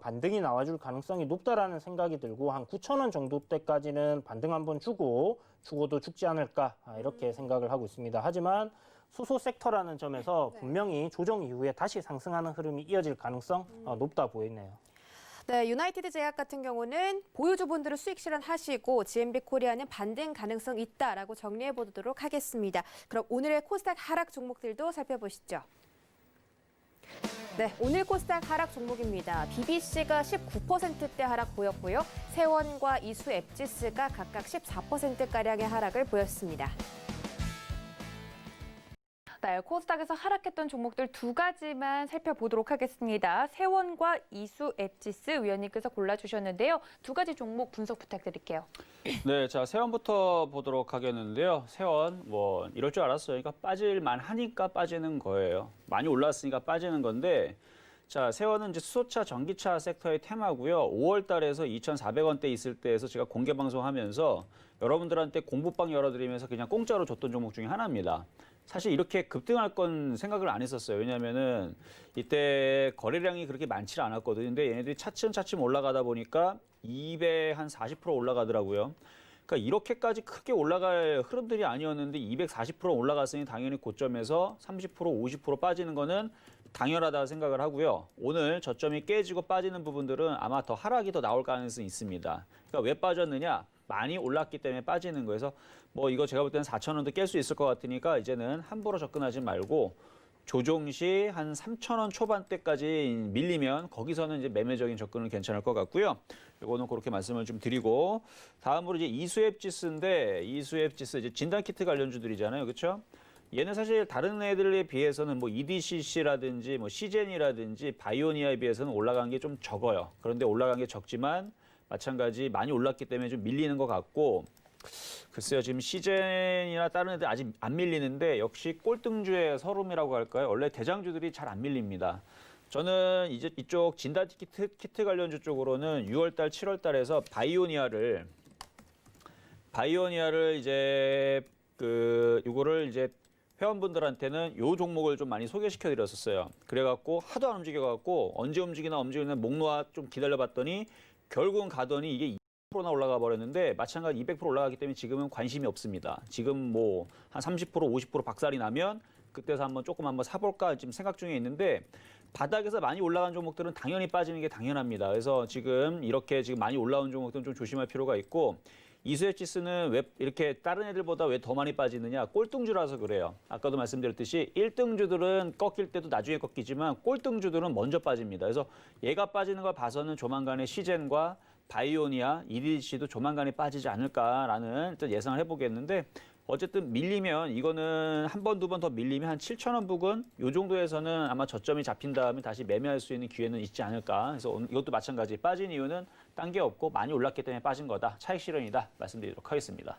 반등이 나와줄 가능성이 높다라는 생각이 들고 한 9,000원 정도 때까지는 반등 한번 죽어도 죽지 않을까 이렇게 생각을 하고 있습니다. 하지만 수소 섹터라는 점에서 분명히 조정 이후에 다시 상승하는 흐름이 이어질 가능성 높다 보이네요.
네, 유나이티드 제약 같은 경우는 보유주분들은 수익 실현하시고 GMB 코리아는 반등 가능성 있다라고 정리해 보도록 하겠습니다. 그럼 오늘의 코스닥 하락 종목들도 살펴보시죠. 네, 오늘 코스닥 하락 종목입니다. BBC가 19%대 하락 보였고요. 세원과 이수 앱지스가 각각 14%가량의 하락을 보였습니다.
네, 코스닥에서 하락했던 종목들 두 가지만 살펴보도록 하겠습니다. 세원과 이수 앱지스 위원님께서 골라주셨는데요. 두 가지 종목 분석 부탁드릴게요.
네, 자, 세원부터 보도록 하겠는데요. 세원, 이럴 줄 알았어요. 그러니까 빠질만 하니까 빠지는 거예요. 많이 올랐으니까 빠지는 건데, 자, 세원은 이제 수소차, 전기차 섹터의 테마고요. 5월 달에서 2,400원대 있을 때에서 제가 공개 방송하면서 여러분들한테 공부방 열어드리면서 그냥 공짜로 줬던 종목 중에 하나입니다. 사실 이렇게 급등할 건 생각을 안 했었어요. 왜냐면은 이때 거래량이 그렇게 많지 않았거든요. 근데 얘네들이 차츰차츰 올라가다 보니까 240% 올라가더라고요. 그러니까 이렇게까지 크게 올라갈 흐름들이 아니었는데 240% 올라갔으니 당연히 고점에서 30%, 50% 빠지는 거는 당연하다고 생각을 하고요. 오늘 저점이 깨지고 빠지는 부분들은 아마 더 하락이 더 나올 가능성이 있습니다. 그러니까 왜 빠졌느냐? 많이 올랐기 때문에 빠지는 거여서 이거 제가 볼 때는 4,000원도 깰 수 있을 것 같으니까 이제는 함부로 접근하지 말고 조정 시 한 3,000원 초반대까지 밀리면 거기서는 이제 매매적인 접근은 괜찮을 것 같고요. 이거는 그렇게 말씀을 좀 드리고 다음으로 이제 이수앱지스인데 이수앱지스 이제 진단키트 관련주들이잖아요. 그렇죠? 얘는 사실 다른 애들에 비해서는 EDCC라든지 시젠이라든지 바이오니아에 비해서는 올라간 게 좀 적어요. 그런데 올라간 게 적지만 마찬가지 많이 올랐기 때문에 좀 밀리는 것 같고 글쎄요, 지금 시젠이나 다른 애들 아직 안 밀리는데 역시 꼴등주의 서름이라고 할까요? 원래 대장주들이 잘 안 밀립니다. 저는 이제 이쪽 진단 키트 관련주 쪽으로는 6월달, 7월달에서 바이오니아를 이제 이거를 이제 회원분들한테는 요 종목을 좀 많이 소개시켜 드렸었어요. 그래갖고 하도 안 움직여갖고 언제 움직이나 목 놓아 좀 기다려봤더니 결국은 가더니 이게 10%나 올라가 버렸는데 마찬가지 200% 올라가기 때문에 지금은 관심이 없습니다. 지금 뭐 한 30%, 50% 박살이 나면 그때서 한번 사볼까 지금 생각 중에 있는데 바닥에서 많이 올라간 종목들은 당연히 빠지는 게 당연합니다. 그래서 지금 이렇게 지금 많이 올라온 종목들은 좀 조심할 필요가 있고 이수혜 지수는 왜 이렇게 다른 애들보다 왜 더 많이 빠지느냐? 꼴등주라서 그래요. 아까도 말씀드렸듯이 1등주들은 꺾일 때도 나중에 꺾이지만 꼴등주들은 먼저 빠집니다. 그래서 얘가 빠지는 걸 봐서는 조만간에 시젠과 바이오니아, EDC도 조만간에 빠지지 않을까라는 일단 예상을 해보겠는데 어쨌든 밀리면 이거는 한 번, 두 번 더 밀리면 한 7,000원 부근 이 정도에서는 아마 저점이 잡힌 다음에 다시 매매할 수 있는 기회는 있지 않을까. 그래서 이것도 마찬가지. 빠진 이유는 딴 게 없고 많이 올랐기 때문에 빠진 거다. 차익 실현이다. 말씀드리도록 하겠습니다.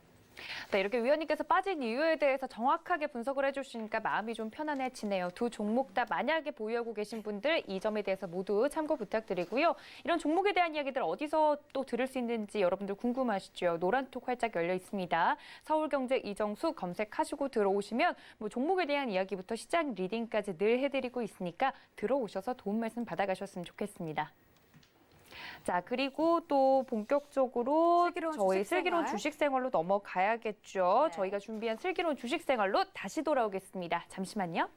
네, 이렇게 위원님께서 빠진 이유에 대해서 정확하게 분석을 해주시니까 마음이 좀 편안해지네요. 두 종목 다 만약에 보유하고 계신 분들 이 점에 대해서 모두 참고 부탁드리고요. 이런 종목에 대한 이야기들 어디서 또 들을 수 있는지 여러분들 궁금하시죠? 노란톡 활짝 열려 있습니다. 서울경제 이정수 검색하시고 들어오시면 뭐 종목에 대한 이야기부터 시장 리딩까지 늘 해드리고 있으니까 들어오셔서 도움 말씀 받아가셨으면 좋겠습니다. 자, 그리고 또 본격적으로
슬기로운
저희
주식생활.
슬기로운 주식생활로 넘어가야겠죠.
네.
저희가 준비한 슬기로운 주식생활로 다시 돌아오겠습니다. 잠시만요.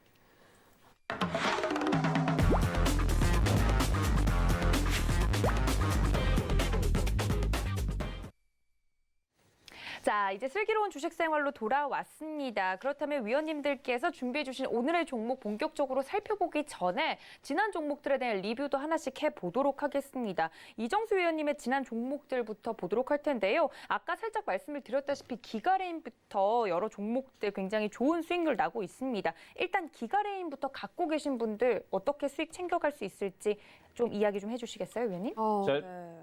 자, 이제 슬기로운 주식생활로 돌아왔습니다. 그렇다면 위원님들께서 준비해 주신 오늘의 종목 본격적으로 살펴보기 전에 지난 종목들에 대한 리뷰도 하나씩 해보도록 하겠습니다. 이정수 위원님의 지난 종목들부터 보도록 할 텐데요. 아까 살짝 말씀을 드렸다시피 기가레인부터 여러 종목들 굉장히 좋은 수익률 나고 있습니다. 일단 기가레인부터 갖고 계신 분들 어떻게 수익 챙겨갈 수 있을지 좀 이야기 좀 해주시겠어요, 위원님?
자,
네.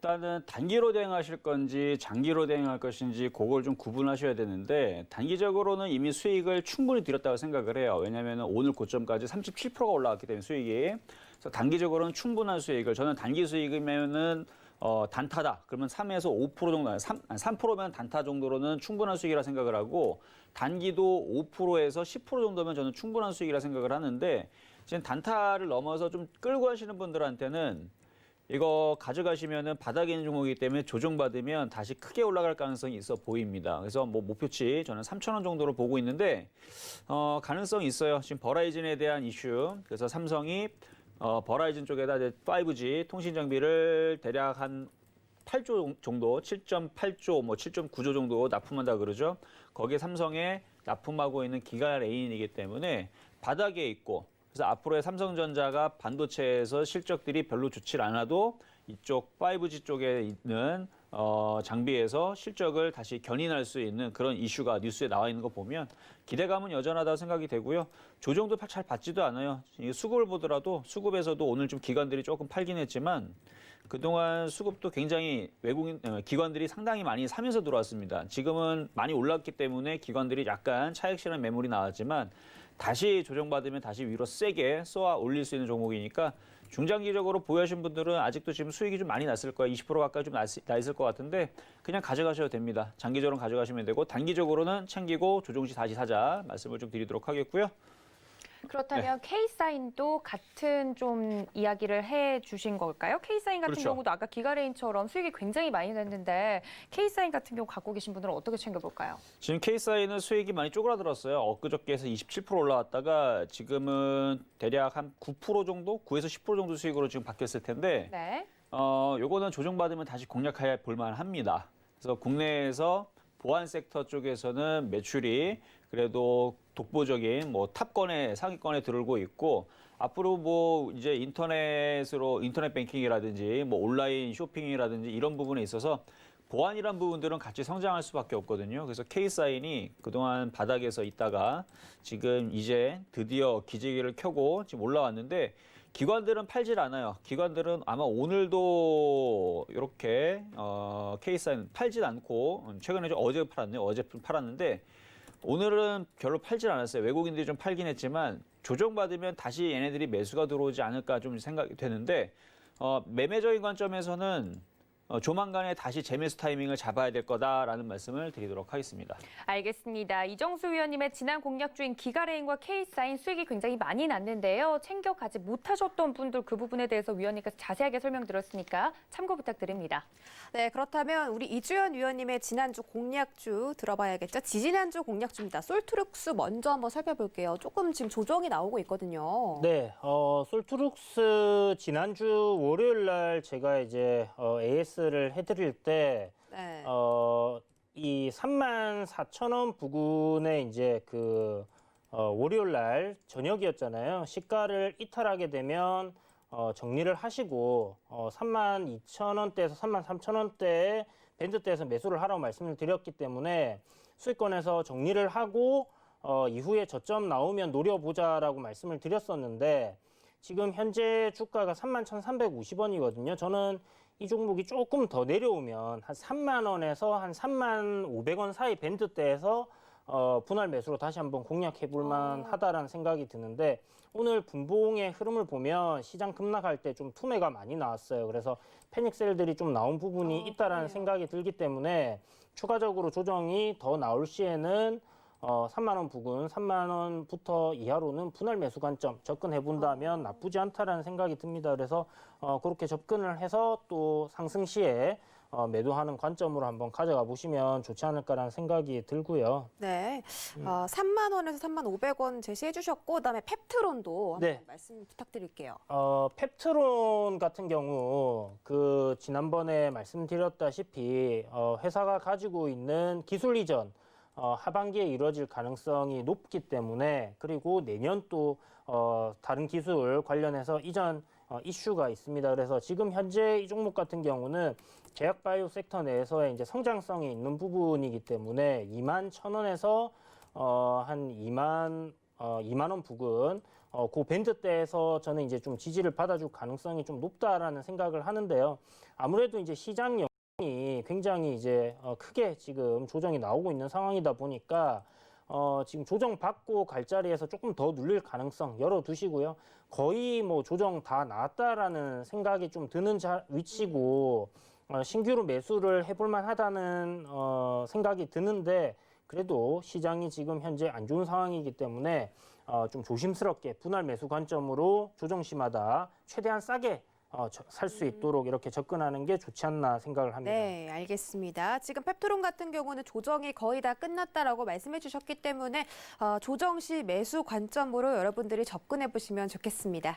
일단은 단기로 대응하실 건지 장기로 대응할 것인지 그걸 좀 구분하셔야 되는데 단기적으로는 이미 수익을 충분히 드렸다고 생각을 해요. 왜냐하면 오늘 고점까지 37%가 올라왔기 때문에 수익이. 그래서 단기적으로는 충분한 수익을 저는 단기 수익이면은 단타다. 그러면 3에서 5% 정도, 3%면 단타 정도로는 충분한 수익이라 생각을 하고 단기도 5%에서 10% 정도면 저는 충분한 수익이라 생각을 하는데 지금 단타를 넘어서 좀 끌고 하시는 분들한테는 이거 가져가시면은 바닥에 있는 종목이기 때문에 조정받으면 다시 크게 올라갈 가능성이 있어 보입니다. 그래서 뭐 목표치 저는 3,000원 정도로 보고 있는데 가능성이 있어요. 지금 버라이즌에 대한 이슈. 그래서 삼성이 버라이즌 쪽에다 이제 5G 통신 장비를 대략 한 8조 정도, 7.8조, 뭐 7.9조 정도 납품한다 그러죠. 거기에 삼성에 납품하고 있는 기가 레인이기 때문에 바닥에 있고 그래서 앞으로의 삼성전자가 반도체에서 실적들이 별로 좋지 않아도 이쪽 5G 쪽에 있는 장비에서 실적을 다시 견인할 수 있는 그런 이슈가 뉴스에 나와 있는 거 보면 기대감은 여전하다고 생각이 되고요. 조정도 잘 받지도 않아요. 수급을 보더라도 수급에서도 오늘 좀 기관들이 조금 팔긴 했지만 그동안 수급도 굉장히 기관들이 상당히 많이 사면서 들어왔습니다. 지금은 많이 올랐기 때문에 기관들이 약간 차익 실현 매물이 나왔지만 다시 조정받으면 다시 위로 세게 쏘아 올릴 수 있는 종목이니까 중장기적으로 보유하신 분들은 아직도 지금 수익이 좀 많이 났을 거예요. 20% 가까이 좀 나 있을 것 같은데 그냥 가져가셔도 됩니다. 장기적으로 가져가시면 되고 단기적으로는 챙기고 조정 시 다시 사자 말씀을 좀 드리도록 하겠고요.
그렇다면 K사인도 같은 좀 이야기를 해주신 걸까요? K사인 같은
그렇죠.
경우도 아까 기가레인처럼 수익이 굉장히 많이 났는데 K사인 같은 경우 갖고 계신 분들은 어떻게 챙겨볼까요?
지금 K사인은 수익이 많이 쪼그라들었어요. 엊그저께에서 27% 올라왔다가 지금은 대략 한 9% 정도, 9에서 10% 정도 수익으로 지금 바뀌었을 텐데
네.
요거는 조정받으면 다시 공략해 볼만 합니다. 그래서 국내에서 보안 섹터 쪽에서는 매출이 그래도 독보적인 뭐 탑권에 상위권에 들어오고 있고 앞으로 뭐 이제 인터넷 뱅킹이라든지 뭐 온라인 쇼핑이라든지 이런 부분에 있어서 보안이란 부분들은 같이 성장할 수밖에 없거든요. 그래서 K사인이 그동안 바닥에서 있다가 지금 이제 드디어 기지개를 켜고 지금 올라왔는데 기관들은 팔질 않아요. 기관들은 아마 오늘도 이렇게 K사인 팔질 않고 최근에 좀 어제 팔았네요. 어제 팔았는데 오늘은 별로 팔질 않았어요. 외국인들이 좀 팔긴 했지만 조정받으면 다시 얘네들이 매수가 들어오지 않을까 좀 생각이 되는데 매매적인 관점에서는 조만간에 다시 재매수 타이밍을 잡아야 될 거다라는 말씀을 드리도록 하겠습니다.
알겠습니다. 이정수 위원님의 지난 공약주인 기가레인과 K사인 수익이 굉장히 많이 났는데요. 챙겨가지 못하셨던 분들 그 부분에 대해서 위원님께서 자세하게 설명드렸으니까 참고 부탁드립니다.
네, 그렇다면 우리 이주연 위원님의 지난주 공약주 들어봐야겠죠. 지지난주 공약주입니다. 솔트룩스 먼저 한번 살펴볼게요. 조금 지금 조정이 나오고 있거든요.
네, 솔트룩스 지난주 월요일 날 제가 이제 AS를 해드릴 때
네.
이 34,000원 부근에 이제 월요일 날 저녁이었잖아요. 시가를 이탈하게 되면 정리를 하시고 32,000원대에서 33,000원대에 밴드대에서 매수를 하라고 말씀을 드렸기 때문에 수익권에서 정리를 하고 이후에 저점 나오면 노려보자라고 말씀을 드렸었는데 지금 현재 주가가 31,350원이거든요. 저는 이 종목이 조금 더 내려오면 한 3만 원에서 한 3만 500원 사이 밴드대에서 분할 매수로 다시 한번 공략해 볼 만하다라는 생각이 드는데 오늘 분봉의 흐름을 보면 시장 급락할 때 좀 투매가 많이 나왔어요. 그래서 패닉셀들이 좀 나온 부분이 있다라는 생각이 들기 때문에 추가적으로 조정이 더 나올 시에는 3만 원 부근, 3만 원부터 이하로는 분할 매수 관점 접근해 본다면 나쁘지 않다라는 생각이 듭니다. 그래서 그렇게 접근을 해서 또 상승 시에 매도하는 관점으로 한번 가져가 보시면 좋지 않을까라는 생각이 들고요.
네, 3만 원에서 3만 500원 제시해 주셨고 그다음에 펩트론도 한번
네.
말씀 부탁드릴게요.
펩트론 같은 경우 지난번에 말씀드렸다시피 회사가 가지고 있는 기술 이전 하반기에 이루어질 가능성이 높기 때문에 그리고 내년 또 다른 기술 관련해서 이전 이슈가 있습니다. 그래서 지금 현재 이 종목 같은 경우는 제약바이오 섹터 내에서의 이제 성장성이 있는 부분이기 때문에 21,000원에서 한 2만 원 부근 그 밴드대에서 저는 이제 좀 지지를 받아줄 가능성이 좀 높다라는 생각을 하는데요. 아무래도 이제 시장 이 굉장히 이제 크게 지금 조정이 나오고 있는 상황이다 보니까 지금 조정 받고 갈 자리에서 조금 더 눌릴 가능성 열어두시고요. 거의 뭐 조정 다 나왔다라는 생각이 좀 드는 위치고 신규로 매수를 해볼 만하다는 생각이 드는데 그래도 시장이 지금 현재 안 좋은 상황이기 때문에 좀 조심스럽게 분할 매수 관점으로 조정 시마다 최대한 싸게 살 수 있도록 이렇게 접근하는 게 좋지 않나 생각을 합니다.
네, 알겠습니다. 지금 펩트론 같은 경우는 조정이 거의 다 끝났다라고 말씀해 주셨기 때문에 조정 시 매수 관점으로 여러분들이 접근해 보시면 좋겠습니다.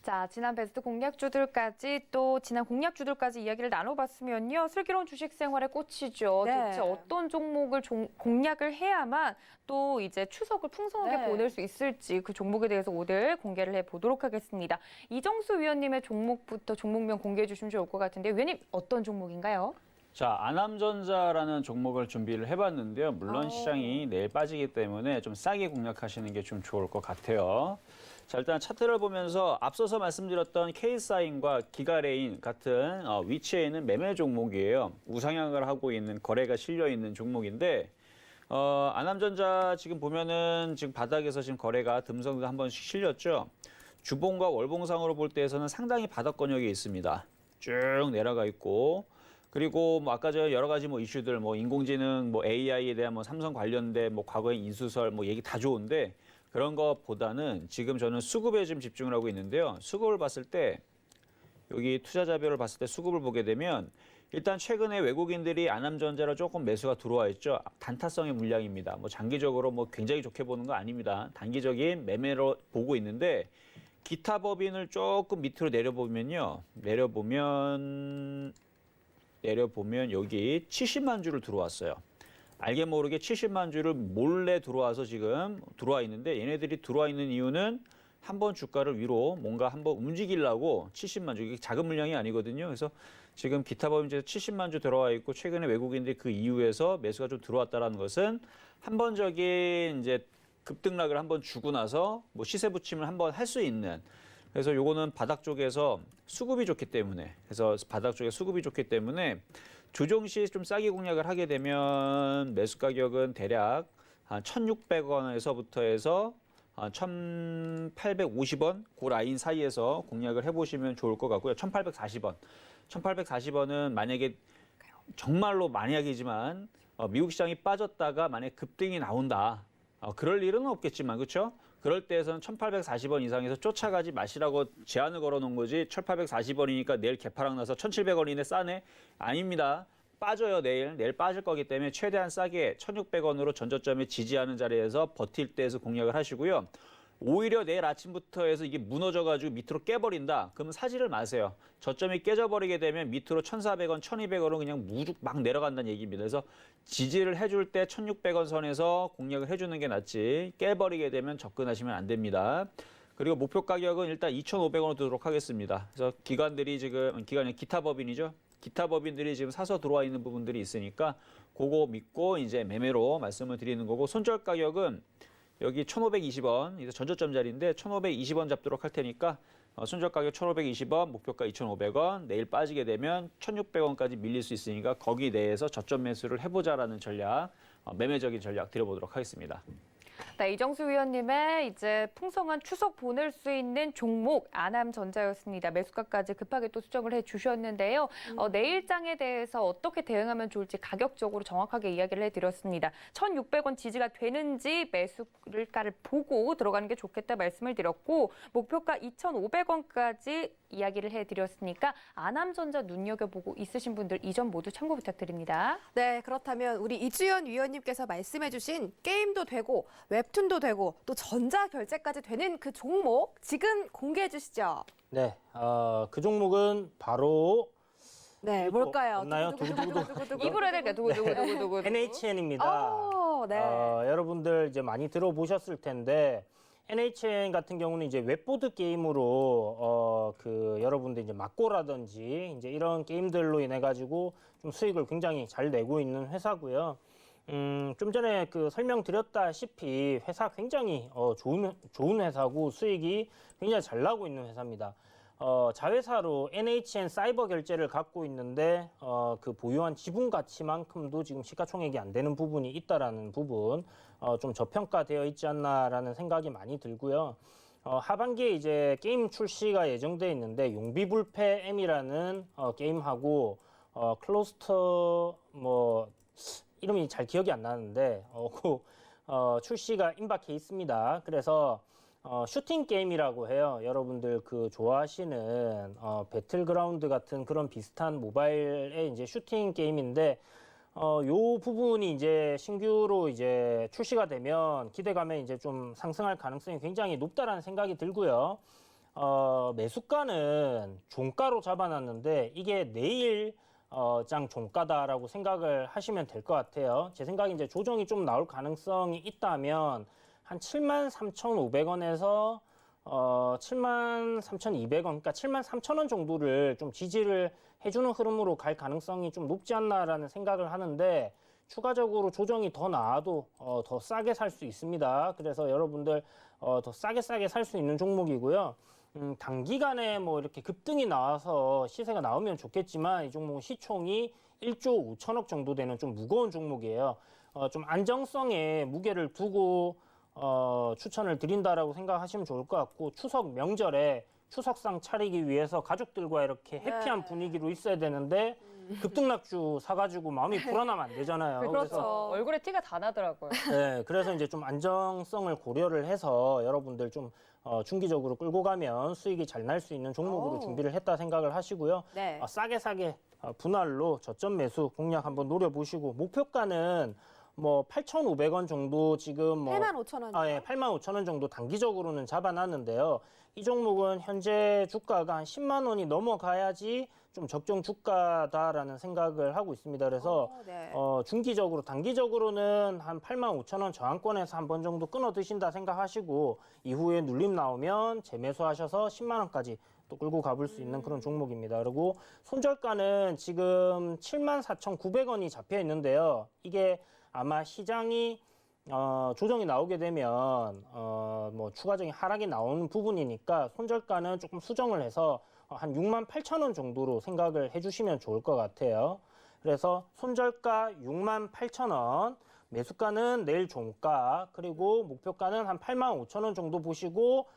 자, 지난 베스트 공약주들까지 또 지난 공약주들까지 이야기를 나눠봤으면요. 슬기로운 주식 생활의 꽃이죠.
네.
대체 어떤 종목을 공략을 해야만 또 이제 추석을 풍성하게
네.
보낼 수 있을지 그 종목에 대해서 오늘 공개를 해보도록 하겠습니다. 이정수 위원님의 종목부터 종목명 공개해 주시면 좋을 것 같은데 위원님 어떤 종목인가요?
자, 아남전자라는 종목을 준비를 해봤는데요. 물론 시장이 내일 빠지기 때문에 좀 싸게 공략하시는 게 좀 좋을 것 같아요. 자, 일단 차트를 보면서 앞서서 말씀드렸던 K사인과 기가레인 같은 위치에 있는 매매 종목이에요. 우상향을 하고 있는 거래가 실려 있는 종목인데 아남전자 지금 보면은 지금 바닥에서 지금 거래가 듬성도 한 번씩 실렸죠. 주봉과 월봉상으로 볼 때에서는 상당히 바닥 권역이 있습니다. 쭉 내려가 있고 그리고 뭐 아까 저 여러 가지 뭐 이슈들 뭐 인공지능 뭐 AI에 대한 뭐 삼성 관련된 뭐 과거의 인수설 뭐 얘기 다 좋은데 그런 것보다는 지금 저는 수급에 좀 집중을 하고 있는데요. 수급을 봤을 때 여기 투자자별을 봤을 때 수급을 보게 되면 일단 최근에 외국인들이 아남전자로 조금 매수가 들어와 있죠. 단타성의 물량입니다. 뭐 장기적으로 뭐 굉장히 좋게 보는 거 아닙니다. 단기적인 매매로 보고 있는데 기타 법인을 조금 밑으로 내려보면요. 내려보면 여기 70만 주를 들어왔어요. 알게 모르게 70만 주를 몰래 들어와서 지금 들어와 있는데 얘네들이 들어와 있는 이유는 한번 주가를 위로 뭔가 한번 움직이려고 70만 주, 이게 작은 물량이 아니거든요. 그래서 지금 기타 법인에서 70만 주 들어와 있고 최근에 외국인들이 그 이후에서 매수가 좀 들어왔다는 것은 한 번적인 이제 급등락을 한번 주고 나서 뭐 시세 부침을 한번 할 수 있는 그래서 요거는 바닥 쪽에서 수급이 좋기 때문에 그래서 바닥 쪽에 수급이 좋기 때문에 조정 시 좀 싸게 공략을 하게 되면 매수 가격은 대략 한 1,600원에서부터 해서 1,850원 그 라인 사이에서 공략을 해보시면 좋을 것 같고요. 1,840원. 1,840원은 만약에 정말로 만약이지만 미국 시장이 빠졌다가 만약 급등이 나온다. 그럴 일은 없겠지만 그렇죠? 그럴 때에서는 1,840원 이상에서 쫓아가지 마시라고 제한을 걸어놓은 거지 1,840원이니까 내일 개파락 나서 1,700원이네 싸네? 아닙니다. 빠져요 내일 빠질 거기 때문에 최대한 싸게 1,600원으로 전저점에 지지하는 자리에서 버틸 때에서 공략을 하시고요. 오히려 내일 아침부터 해서 이게 무너져가지고 밑으로 깨버린다. 그러면 사지를 마세요. 저점이 깨져버리게 되면 밑으로 1,400원, 1,200원은 그냥 무죽 막 내려간다는 얘기입니다. 그래서 지지를 해줄 때 1,600원 선에서 공략을 해주는 게 낫지 깨버리게 되면 접근하시면 안 됩니다. 그리고 목표 가격은 일단 2,500원으로 두도록 하겠습니다. 그래서 기관이 기타 법인이죠. 기타 법인들이 지금 사서 들어와 있는 부분들이 있으니까 그거 믿고 이제 매매로 말씀을 드리는 거고 손절 가격은 여기 1,520원, 이제 전저점 자리인데 1,520원 잡도록 할 테니까 손절 가격 1,520원, 목표가 2,500원, 내일 빠지게 되면 1,600원까지 밀릴 수 있으니까 거기 내에서 저점 매수를 해보자라는 전략, 매매적인 전략 드려보도록 하겠습니다.
네, 이정수 위원님의 이제 풍성한 추석 보낼 수 있는 종목 아남전자였습니다. 매수가까지 급하게 또 수정을 해주셨는데요. 내일장에 대해서 어떻게 대응하면 좋을지 가격적으로 정확하게 이야기를 해드렸습니다. 1,600원 지지가 되는지 매수가를 보고 들어가는 게 좋겠다 말씀을 드렸고 목표가 2,500원까지 이야기를 해드렸으니까 아남전자 눈여겨보고 있으신 분들 이 점 모두 참고 부탁드립니다.
네, 그렇다면 우리 이주연 위원님께서 말씀해주신 게임도 되고 웹툰도 되고 또 전자결제까지 되는 그 종목 지금 공개해 주시죠.
네, 그 종목은 바로
네, 뭘까요?
없나요?
두구두구두구두구두구.
입으로 해야 될까요? 누구.
NHN입니다.
네.
여러분들 이제 많이 들어보셨을 텐데 NHN 같은 경우는 이제 웹보드 게임으로 여러분들 이제 막고라든지 이제 이런 게임들로 인해 가지고 좀 수익을 굉장히 잘 내고 있는 회사고요. 좀 전에 설명드렸다시피 회사 굉장히 좋은 회사고 수익이 굉장히 잘 나고 있는 회사입니다. 자회사로 NHN 사이버 결제를 갖고 있는데 그 보유한 지분 가치만큼도 지금 시가총액이 안 되는 부분이 있다라는 부분 좀 저평가되어 있지 않나라는 생각이 많이 들고요. 하반기에 이제 게임 출시가 예정돼 있는데 용비불패 M이라는 게임하고 클로스터 이름이 잘 기억이 안 나는데 출시가 임박해 있습니다. 그래서 슈팅 게임이라고 해요. 여러분들 좋아하시는 배틀그라운드 같은 그런 비슷한 모바일의 이제 슈팅 게임인데 요 부분이 이제 신규로 이제 출시가 되면 기대감에 이제 좀 상승할 가능성이 굉장히 높다라는 생각이 들고요. 매수가는 종가로 잡아놨는데 이게 내일 장 종가다라고 생각을 하시면 될 것 같아요. 제 생각에 이제 조정이 좀 나올 가능성이 있다면 한 73,500원에서 73,200원, 그러니까 73,000원 정도를 좀 지지를 해주는 흐름으로 갈 가능성이 좀 높지 않나라는 생각을 하는데 추가적으로 조정이 더 나와도 더 싸게 살 수 있습니다. 그래서 여러분들 더 싸게 살 수 있는 종목이고요. 단기간에 이렇게 급등이 나와서 시세가 나오면 좋겠지만 이 종목은 시총이 1조 5천억 정도 되는 좀 무거운 종목이에요. 좀 안정성에 무게를 두고 추천을 드린다라고 생각하시면 좋을 것 같고 추석 명절에 추석상 차리기 위해서 가족들과 이렇게 해피한 분위기로 있어야 되는데 급등락주 사가지고 마음이 불안하면 안 되잖아요.
그렇죠.
얼굴에 티가 다 나더라고요.
네, 그래서 이제 좀 안정성을 고려를 해서 여러분들 좀 중기적으로 끌고 가면 수익이 잘 날 수 있는 종목으로 준비를 했다 생각을 하시고요.
네.
싸게 분할로 저점 매수 공략 한번 노려보시고 목표가는 8,500원 정도 지금
85,000원.
예, 85,000원 정도 단기적으로는 잡아놨는데요. 이 종목은 현재 주가가 한 10만 원이 넘어가야지 좀 적정 주가다라는 생각을 하고 있습니다. 그래서
네.
중기적으로 단기적으로는 한 85,000원 저항권에서 한 번 정도 끊어 드신다 생각하시고 이후에 눌림 나오면 재매수하셔서 10만 원까지 또 끌고 가볼 수 있는 그런 종목입니다. 그리고 손절가는 지금 74,900원이 잡혀 있는데요. 이게 아마 시장이 조정이 나오게 되면 추가적인 하락이 나오는 부분이니까 손절가는 조금 수정을 해서 한 68,000원 정도로 생각을 해주시면 좋을 것 같아요. 그래서 손절가 68,000원, 매수가는 내일 종가 그리고 목표가는 한 85,000원 정도 보시고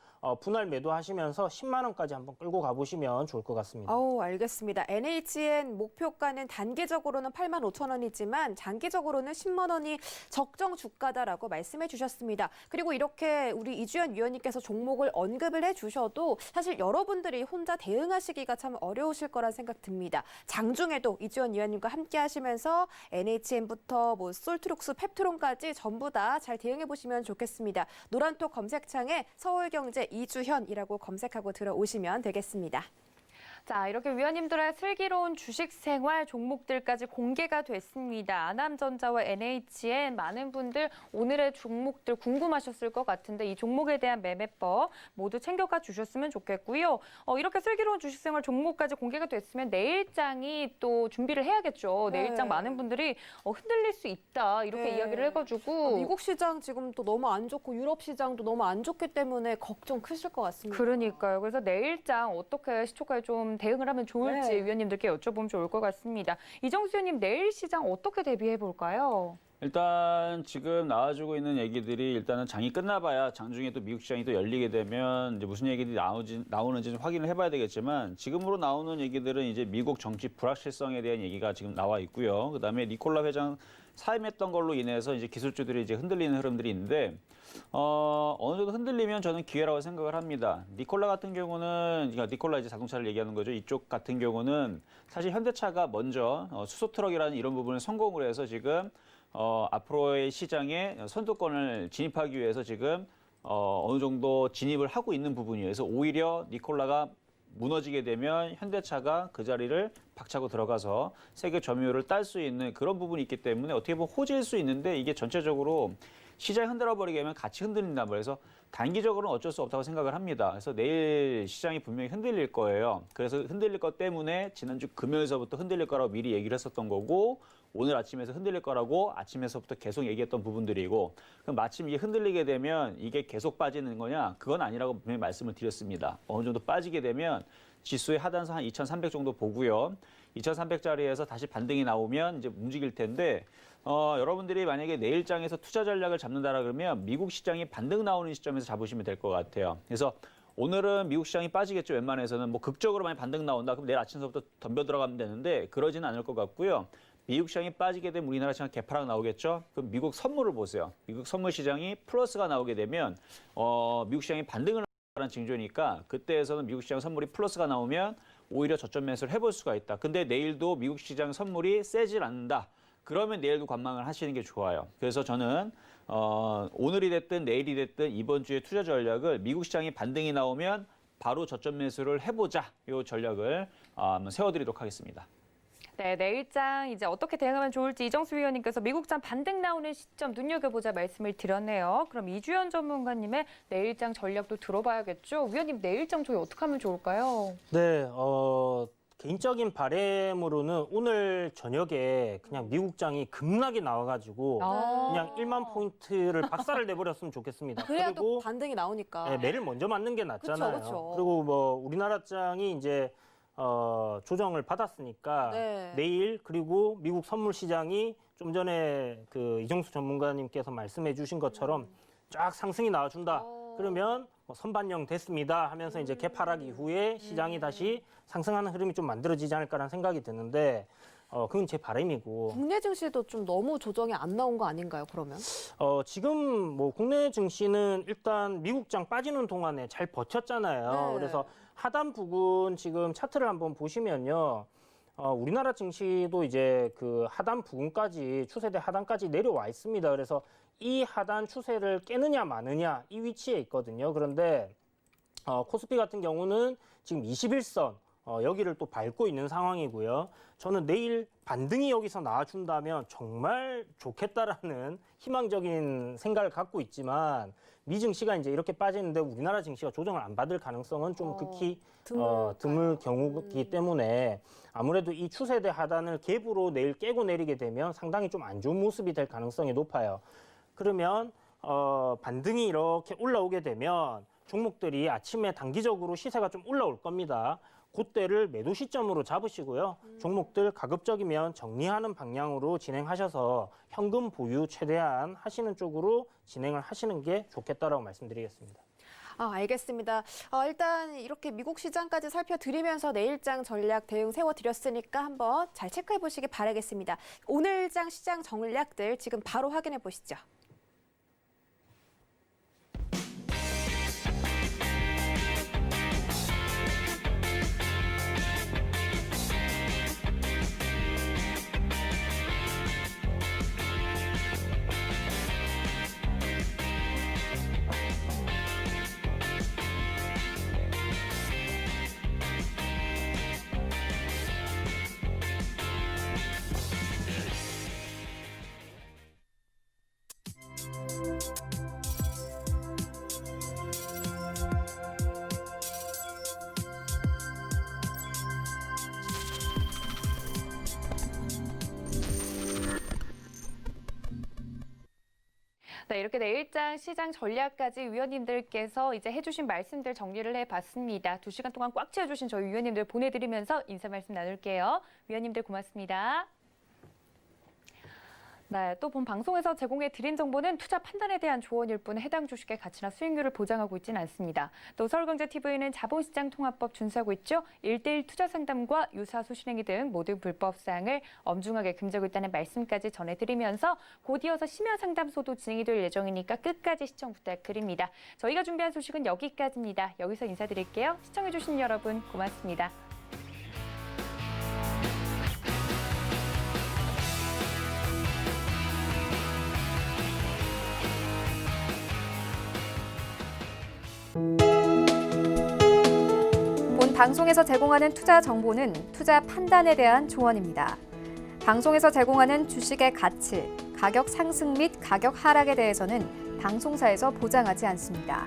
분할 매도하시면서 10만 원까지 한번 끌고 가보시면 좋을 것 같습니다.
아우, 알겠습니다. NHN 목표가는 단기적으로는 85,000원이지만 장기적으로는 10만 원이 적정 주가다라고 말씀해 주셨습니다. 그리고 이렇게 우리 이주연 위원님께서 종목을 언급을 해 주셔도 사실 여러분들이 혼자 대응하시기가 참 어려우실 거란 생각 듭니다. 장중에도 이주연 위원님과 함께 하시면서 NHN부터 뭐 솔트룩스, 펩트론까지 전부 다 잘 대응해 보시면 좋겠습니다. 노란톡 검색창에 서울경제 이주현이라고 검색하고 들어오시면 되겠습니다.
자, 이렇게 위원님들의 슬기로운 주식 생활 종목들까지 공개가 됐습니다. 아남전자와 NHN 많은 분들 오늘의 종목들 궁금하셨을 것 같은데 이 종목에 대한 매매법 모두 챙겨가 주셨으면 좋겠고요. 이렇게 슬기로운 주식 생활 종목까지 공개가 됐으면 내일장이 또 준비를 해야겠죠.
네.
내일장 많은 분들이 흔들릴 수 있다 이렇게
네.
이야기를 해가지고
미국 시장 지금 또 너무 안 좋고 유럽 시장도 너무 안 좋기 때문에 걱정 크실 것 같습니다.
그러니까요. 그래서 내일장 어떻게 시초가에 좀 대응을 하면 좋을지
네.
위원님들께 여쭤보면 좋을 것 같습니다. 이정수 위원님 내일 시장 어떻게 대비해 볼까요?
일단 지금 나와주고 있는 얘기들이 일단은 장이 끝나봐야 장중에 또 미국 시장이 또 열리게 되면 이제 무슨 얘기들이 나오는지 좀 확인을 해봐야 되겠지만 지금으로 나오는 얘기들은 이제 미국 정치 불확실성에 대한 얘기가 지금 나와 있고요. 그다음에 니콜라 회장 사임했던 걸로 인해서 이제 기술주들이 이제 흔들리는 흐름들이 있는데 어느 정도 흔들리면 저는 기회라고 생각을 합니다. 니콜라 같은 경우는 그러니까 니콜라 이제 자동차를 얘기하는 거죠. 이쪽 같은 경우는 사실 현대차가 먼저 수소 트럭이라는 이런 부분을 성공을 해서 지금 앞으로의 시장에 선두권을 진입하기 위해서 지금 어느 정도 진입을 하고 있는 부분이에요. 그래서 오히려 니콜라가 무너지게 되면 현대차가 그 자리를 박차고 들어가서 세계 점유율을 딸 수 있는 그런 부분이 있기 때문에 어떻게 보면 호재일 수 있는데 이게 전체적으로 시장이 흔들어버리게 되면 같이 흔들린다. 그래서 단기적으로는 어쩔 수 없다고 생각을 합니다. 그래서 내일 시장이 분명히 흔들릴 거예요. 그래서 흔들릴 것 때문에 지난주 금요일서부터 흔들릴 거라고 미리 얘기를 했었던 거고 오늘 아침에서 흔들릴 거라고 아침에서부터 계속 얘기했던 부분들이고 그럼 마침 이게 흔들리게 되면 이게 계속 빠지는 거냐? 그건 아니라고 분명히 말씀을 드렸습니다. 어느 정도 빠지게 되면 지수의 하단선 한 2,300 정도 보고요. 2,300짜리에서 다시 반등이 나오면 이제 움직일 텐데 여러분들이 만약에 내일장에서 투자 전략을 잡는다라 그러면 미국 시장이 반등 나오는 시점에서 잡으시면 될 것 같아요. 그래서 오늘은 미국 시장이 빠지겠죠. 웬만해서는 뭐 극적으로 많이 반등 나온다. 그럼 내일 아침서부터 덤벼 들어가면 되는데 그러지는 않을 것 같고요. 미국 시장이 빠지게 되면 우리나라 시장 개파락 나오겠죠. 그럼 미국 선물을 보세요. 미국 선물 시장이 플러스가 나오게 되면 미국 시장이 반등을 하는 징조니까 그때에서는 미국 시장 선물이 플러스가 나오면 오히려 저점 매수를 해볼 수가 있다. 근데 내일도 미국 시장 선물이 세질 않는다. 그러면 내일도 관망을 하시는 게 좋아요. 그래서 저는 오늘이 됐든 내일이 됐든 이번 주에 투자 전략을 미국 시장이 반등이 나오면 바로 저점 매수를 해보자. 이 전략을 한번 세워드리도록 하겠습니다.
네, 내일장 이제 어떻게 대응하면 좋을지 이정수 위원님께서 미국장 반등 나오는 시점 눈여겨보자 말씀을 드렸네요. 그럼 이주연 전문가님의 내일장 전략도 들어봐야겠죠. 위원님 내일장 저희 어떻게 하면 좋을까요?
네, 개인적인 바람으로는 오늘 저녁에 그냥 미국장이 급락이 나와가지고 그냥 1만 포인트를 박살을 내버렸으면 좋겠습니다.
그래야 또
그리고
반등이 나오니까.
네, 매를 먼저 맞는 게 낫잖아요.
그쵸.
그리고 뭐 우리나라 장이 이제 조정을 받았으니까
네.
내일 그리고 미국 선물 시장이 좀 전에 그 이정수 전문가님께서 말씀해 주신 것처럼 쫙 상승이 나와준다. 그러면 뭐 선반영 됐습니다 하면서 이제 개파락 이후에 시장이 다시 상승하는 흐름이 좀 만들어지지 않을까라는 생각이 드는데 그건 제 바람이고
국내 증시도 좀 너무 조정이 안 나온 거 아닌가요, 그러면?
지금 뭐 국내 증시는 일단 미국장 빠지는 동안에 잘 버텼잖아요.
네.
그래서 하단 부근 지금 차트를 한번 보시면요. 우리나라 증시도 이제 그 하단 부근까지 추세대 하단까지 내려와 있습니다. 그래서 이 하단 추세를 깨느냐 마느냐 이 위치에 있거든요. 그런데 코스피 같은 경우는 지금 21선 여기를 또 밟고 있는 상황이고요. 저는 내일 반등이 여기서 나와준다면 정말 좋겠다라는 희망적인 생각을 갖고 있지만 미 증시가 이제 이렇게 빠지는데 우리나라 증시가 조정을 안 받을 가능성은 좀 극히 드물 경우이기 때문에 아무래도 이 추세대 하단을 갭으로 내일 깨고 내리게 되면 상당히 좀 안 좋은 모습이 될 가능성이 높아요. 그러면 반등이 이렇게 올라오게 되면 종목들이 아침에 단기적으로 시세가 좀 올라올 겁니다. 그때를 매도 시점으로 잡으시고요. 종목들 가급적이면 정리하는 방향으로 진행하셔서 현금 보유 최대한 하시는 쪽으로 진행을 하시는 게 좋겠다라고 말씀드리겠습니다.
알겠습니다. 일단 이렇게 미국 시장까지 살펴드리면서 내일장 전략 대응 세워드렸으니까 한번 잘 체크해 보시기 바라겠습니다. 오늘장 시장 전략들 지금 바로 확인해 보시죠.
네, 이렇게 내일장 시장 전략까지 위원님들께서 이제 해주신 말씀들 정리를 해봤습니다. 2시간 동안 꽉 채워주신 저희 위원님들 보내드리면서 인사 말씀 나눌게요. 위원님들 고맙습니다. 네, 또 본 방송에서 제공해드린 정보는 투자 판단에 대한 조언일 뿐 해당 주식의 가치나 수익률을 보장하고 있지는 않습니다. 또 서울경제TV는 자본시장 통합법 준수하고 있죠. 1:1 투자 상담과 유사수 실행위 등 모든 불법 사항을 엄중하게 금지하고 있다는 말씀까지 전해드리면서 곧 이어서 심야 상담소도 진행이 될 예정이니까 끝까지 시청 부탁드립니다. 저희가 준비한 소식은 여기까지입니다. 여기서 인사드릴게요. 시청해주신 여러분 고맙습니다.
본 방송에서 제공하는 투자 정보는 투자 판단에 대한 조언입니다. 방송에서 제공하는 주식의 가치, 가격 상승 및 가격 하락에 대해서는 방송사에서 보장하지 않습니다.